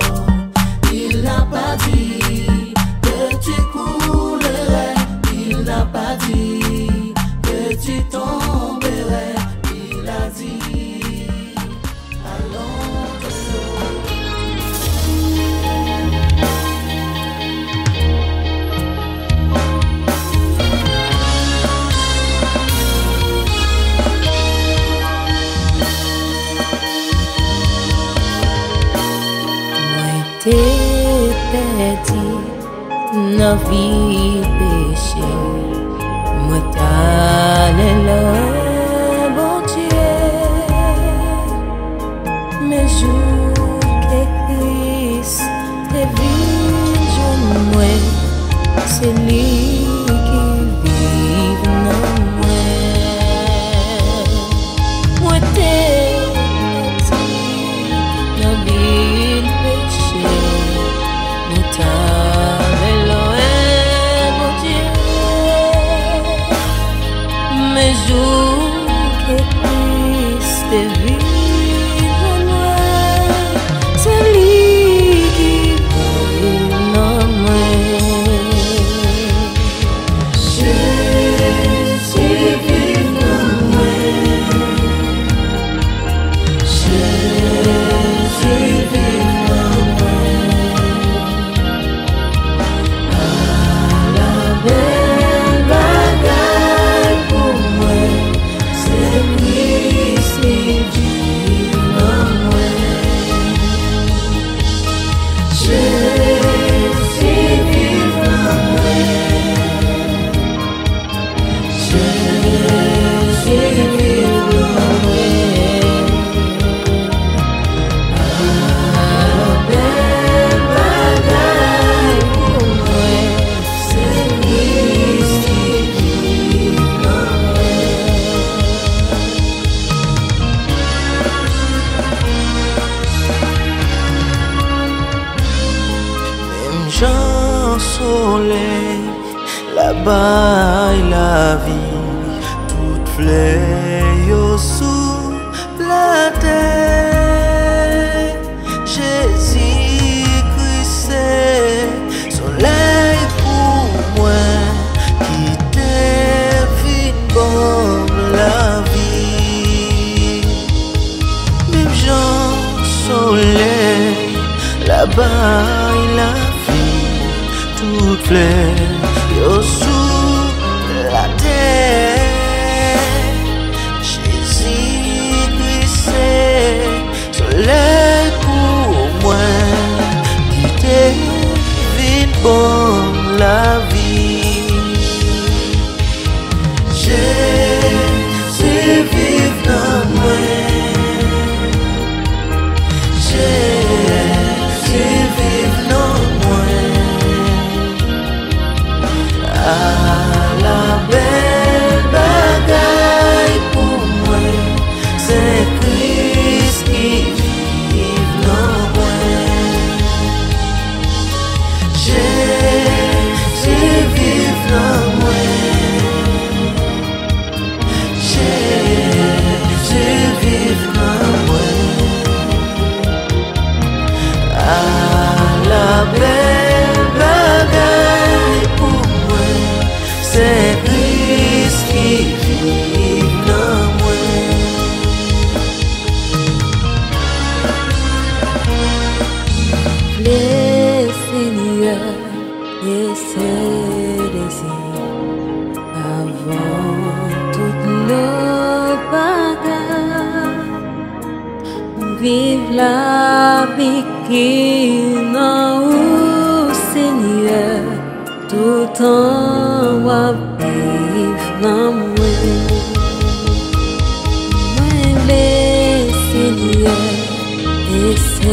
Il n'a pas dit que tu coulerais, il n'a pas dit que tu tomberais, il a dit allons de l'autre. T'es perdu dans vie péché, moi t'allais là, bon Dieu, mais jour que Christ te vit, je moi, c'est lui qui vit dans moi. Moi t'es perdu dans vie péché, nous t'avons loin, mon Dieu, mais jour que Christ te vit en moi, c'est lui qui vit en moi. Jésus vit en moi, Jésus vit en moi. La belle bagaille pour moi, c'est Christ qui vit en moi. Jésus vit en moi, Jésus vit en moi. La belle bagaille pour moi, c'est Christ qui vit en moi. Même Jean soleil, là-bas la vie, toute fleur sous la terre. Jésus-Christ c'est soleil pour moi, qui t'est bon la vie. Même Jean soleil, là-bas la vie, toute fleur sous la terre. Jésus-Christ c'est soleil pour moi, qui t'est bon la vie. Jésus vit dans moi, Jésus vit dans moi. La belle bagaille pour moi, c'est Christ qui vit dans moi. Jésus vit dans moi, Jésus vit dans moi. La belle bagaille pour moi, c'est Christ qui vit dans moi. Le Seigneur et ses désirs avant toute nos bagages. Vive la vie qui n'a au Seigneur, tout en va vivre dans moi. Moi, le Seigneur et ses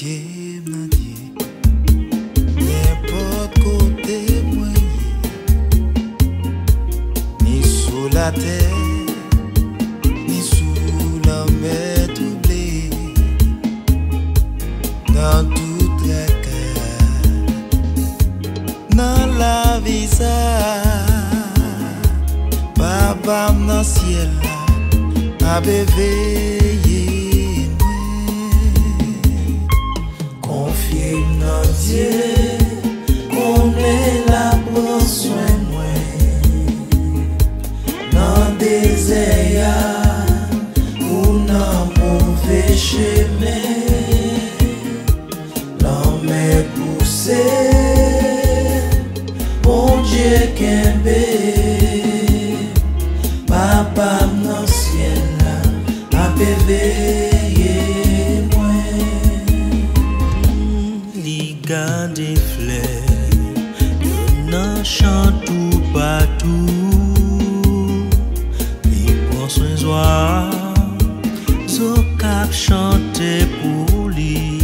pied m'nadier, n'importe côté moyen, ni sous la terre, ni sous la mer troublée, dans toute la carte, dans la vie ça, papa dans le ciel a béveillé moi, confié dans Dieu, qu'on est là pour soin moi, dans des désert ou dans mauvais chemin, l'homme est poussé, bon Dieu qu'aimé. Papa dans ciel a béveillé moi. Li garde fleurs, y'en chante tout partout. Li prend soin soir, so cap chante pour lui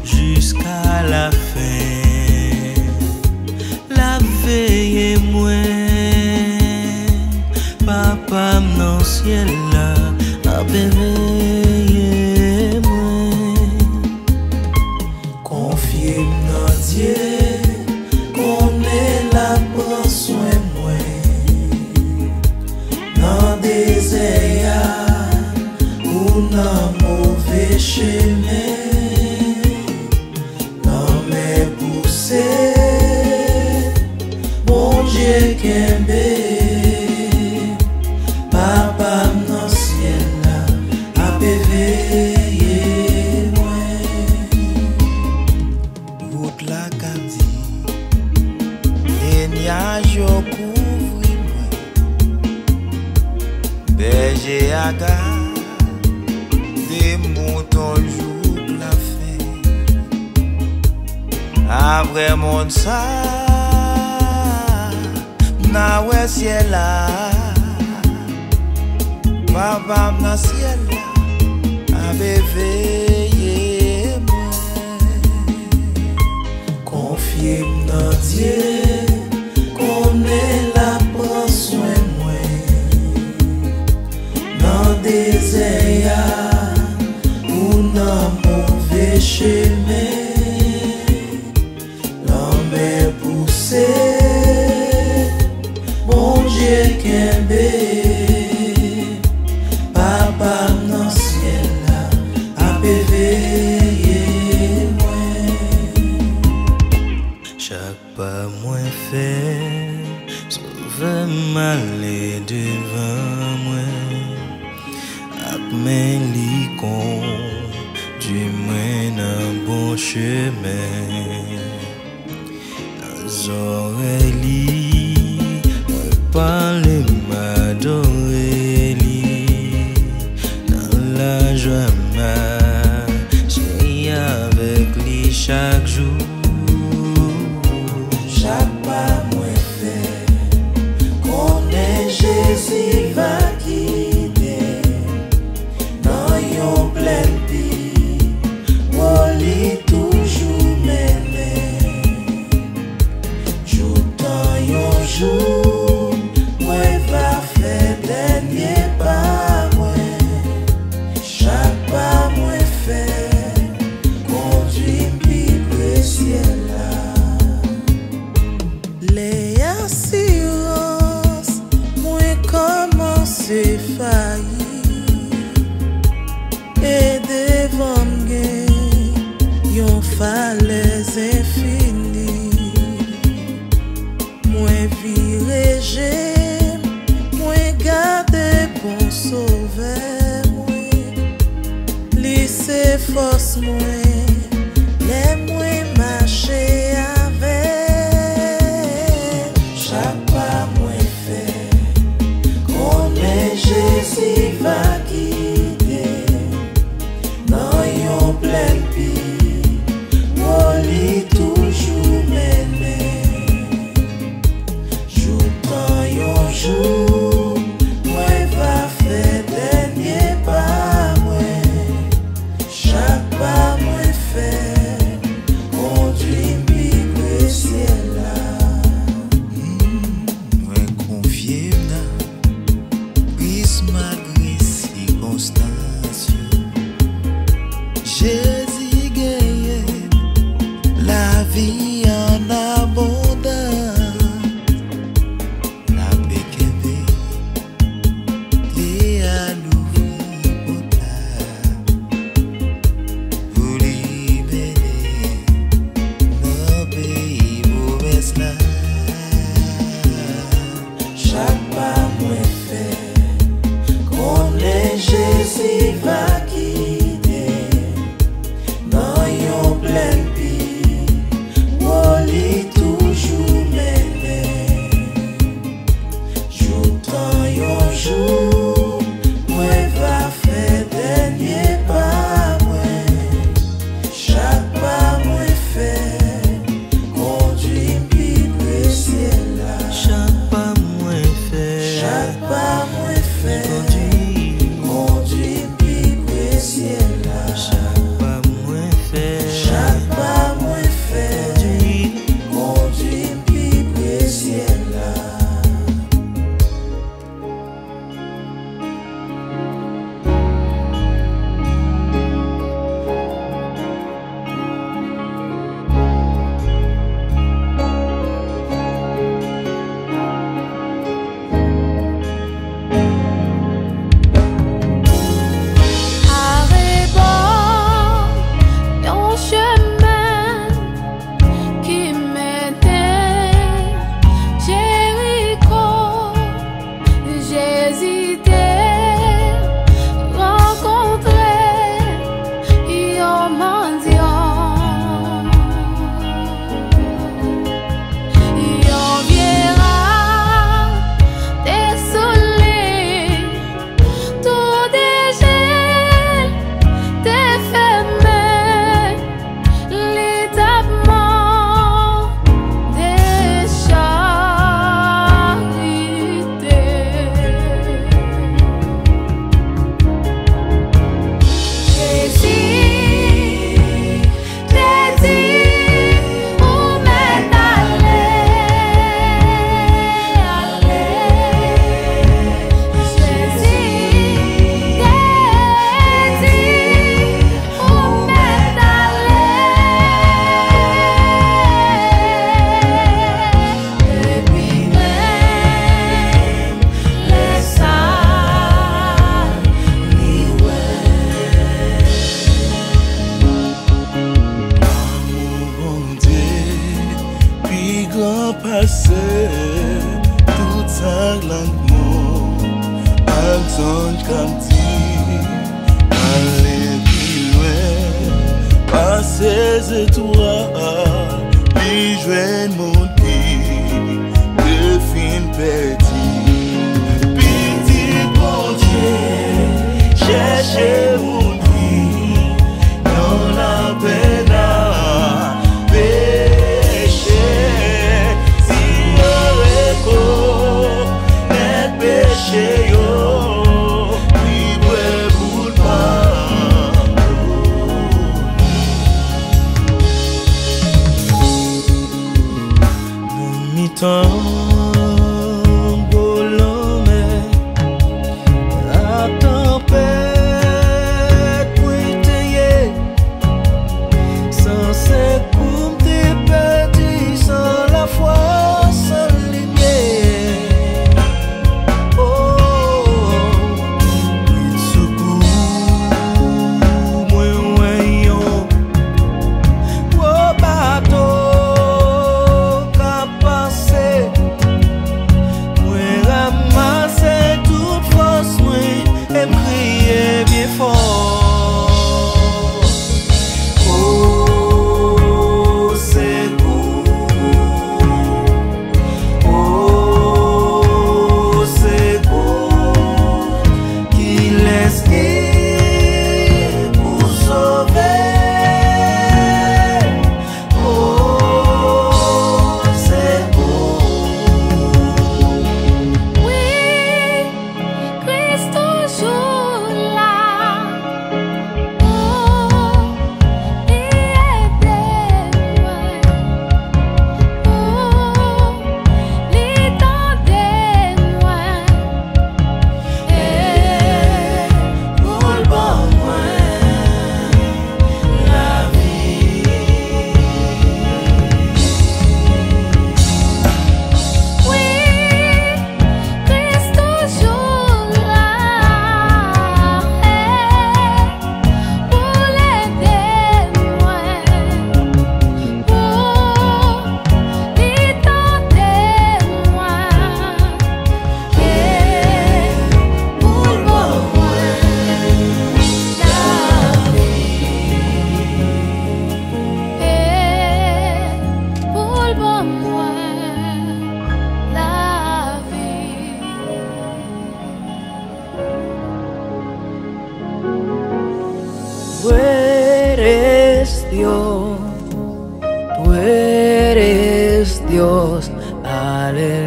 jusqu'à la fin. La veille moi. Papa dans le ciel là a béveillé moi, confié dans Dieu, qu'on est là pour soin moi, dans des désert ou dans mauvais chemin, l'homme est poussé, bon Dieu qu'aimé. Papa dans le ciel a béveillé moi. Route la candi, les nuages couvrent moi. Berger à gare, des moutons jouent la fin. Après mon ça, na ouais ciel là. Papa dans le ciel a béveillé moi, confié dans Dieu, qu'on est là pour soin moi, dans des désert ou dans mauvais chemin, l'homme est poussé, bon Dieu qu'aimé. Papa dans le ciel a béveillé moi. Chaque pas moins fait, sauve m'aller devant moi. Apmen li conduis-moi dans bon chemin. Dans oreilles, parle m'adorer. La joie ma chérie avec lui chaque jour. Chaque pas moins fait, qu'on est Jésus va quitter. Dans yon plein pays, on lit toujours mené. Jour dans yon jour, moi va faire dernier pas. Les assurances, moi commencé failli, et devant m'gay, yon falaise infinie. Moi viré, moi garde bon sauveur, moi lycée force moi, les moi marcher. Jésus va quitter dans yon plein pays, on lit toujours mené. Jour dans yon jour, moi va faire dernier pas moi. Chaque pas promesse là. Chaque pas moins fait, qu'on est Jésus va quitter. Dans yon plein pays, on lit toujours mêlé. Jour tant yon jour, moi va faire dernier pas moi. Chaque pas moi fait, conduit pipe ciel là. Chaque pas moins fait, Chaque pas moi fait, conduit pipe ciel là. chaque pas moins fait, Chaque pas moi fait, conduit pipe ciel là. Yon chemin qui mène Jéricho, j'hésitais rencontrer yon mendiant. Yon viera désolé, tout déchets, t'es fermé, l'étapement des charités. Jésus, t'es dit, où m'est allé. Jésus, t'es dit, où m'est allé. Depuis même les salles, Amour bon Dieu, puis grand passé, tout ça l'amour, attendre comme dit, aller plus loin, passer étoiles, puis joindre mon pays, de fin petit, petit bon Dieu, cherchez mon vie, dans la peine à pécher. Si yo est péché yo, libre pour le mon mi-temps, bolomé, la tempête, pointillé, sans ces coups de petit, sans la foi, sans lumière. Oh, il secoue, moi, voyons, au bateau, qu'a passé.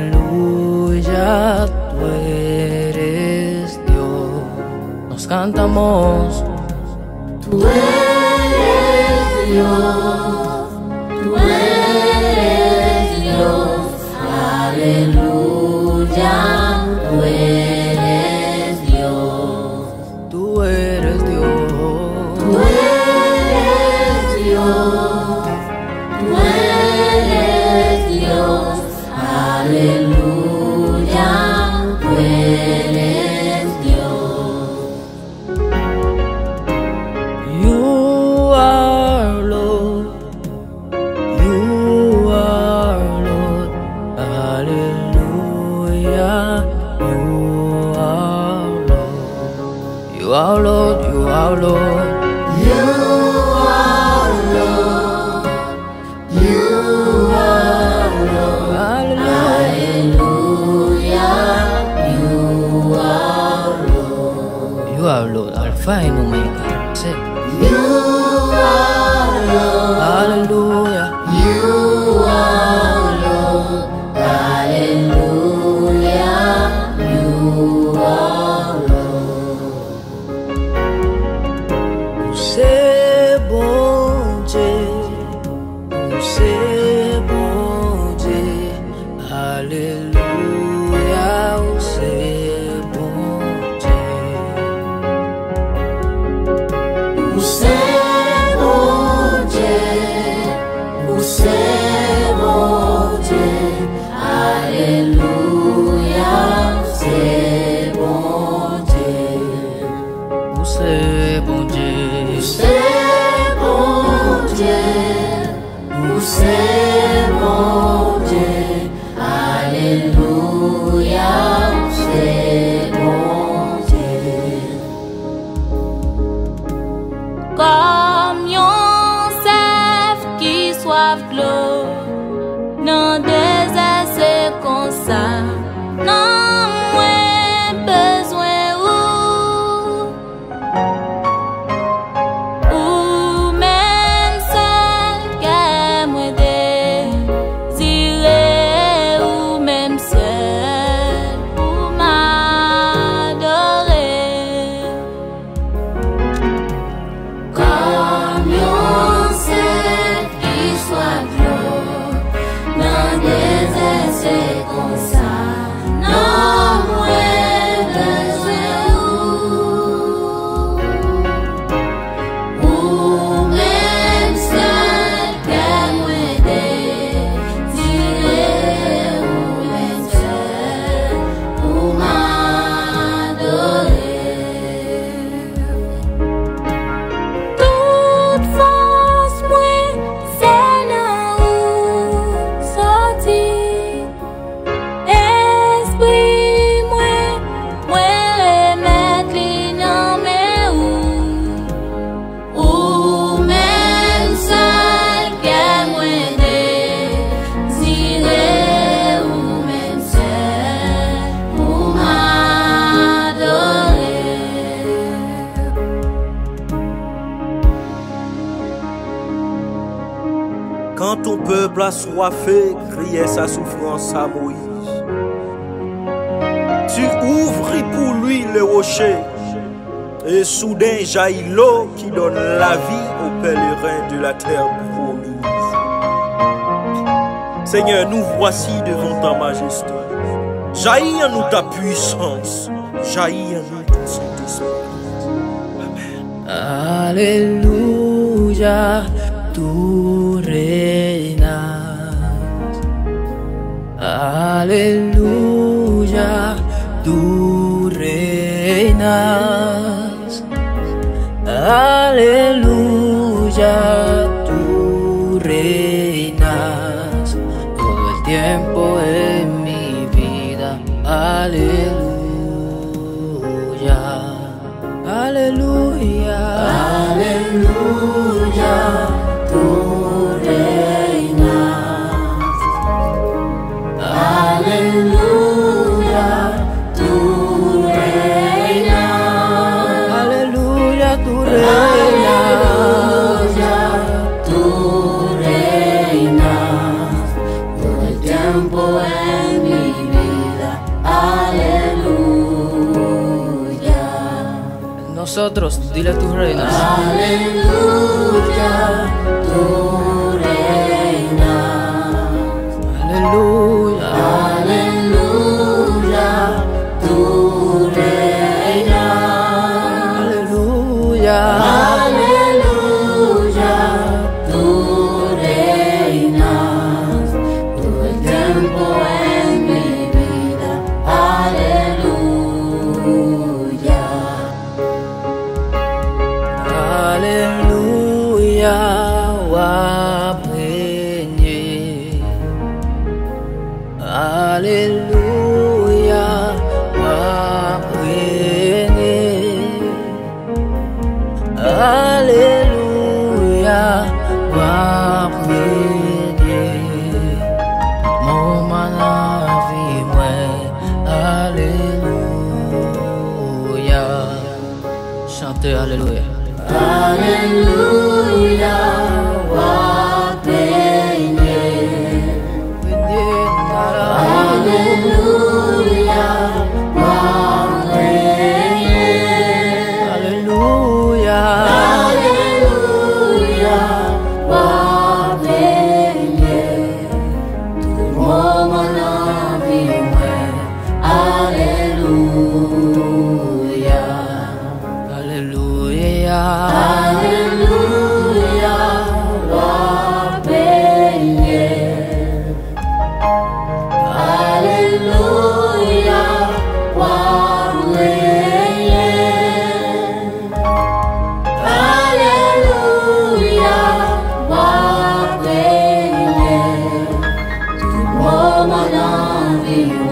Aleluya, tú eres Dios. Nos cantamos. Tú eres Dios, tú eres Dios. Aleluya, tú eres Dios. Tú eres Dios. Tú eres Dios. Tú eres Dios. Aleluya, tú eres Dios. You are Lord. You are Lord. Hallelujah. You are Lord. You are Lord. You are Lord. You are Lord. You are Lord. Hallelujah. You are Lord. You are Lord. Alpha and Omega. Say. You are Lord. Hallelujah. You are Lord. Hallelujah. You are Lord. C'est bon Dieu. C'est bon Dieu. Alléluia. C'est bon Dieu. C'est bon Dieu. C'est bon Dieu. Alléluia. C'est bon Dieu. C'est bon Dieu. C'est bon Dieu. C'est bon Dieu. Alléluia. C'est bon Dieu. Comme yon sève qui soif l'eau, non désert c'est comme ça. Non moins besoin ou même seul qu'à moi désirer ou même seul pour m'adorer. Comme yon sève qui soit l'eau, non désert c'est comme ça. Non moins besoin ou même seul qu'à moi désirer ou même seul pour m'adorer. Toute force moi c'est là où sortir. Esprit moi remettre li dans mes ou même seul qu'à moi désirer ou même seul pour m'adorer. Quand ton peuple a soifé, criait sa souffrance à Moïse. Tu ouvris pour lui le rocher, et soudain jaillit l'eau qui donne la vie aux pèlerins de la terre promise. Seigneur, nous voici devant ta majesté. Jaillit en nous ta puissance, jaillit en nous ton Saint-Esprit. Amen. Alléluia, tu reinas. Alléluia, tu reinas. Alléluia, tu reinas. Todo el tiempo en mi vida. Aleluya. Aleluya. Aleluya, tú reinas. Aleluya, tú reinas. Aleluya, tú reinas. Todo el tiempo en mi vida. Aleluya. Nosotros, dile a tus reinas. Aleluya, tú reinas. Aleluya. Aleluya, tú reinas. Aleluya. Aleluya, tú reinas. Todo el tiempo en mi vida. Aleluya. Aleluya. Wapenye. Aleluya. Wapenye. Aleluya. Wapenye. Momana vimwe. Aleluya. Chantez Alléluia. Aleluya, wapenye. Aleluya, wapenye. Aleluya. Aleluya, wapenye. Momana vimwe. Aleluya. Aleluya. Aleluya, wapenye. Aleluya, wapenye. Aleluya, wapenye. Tu momana vimwe.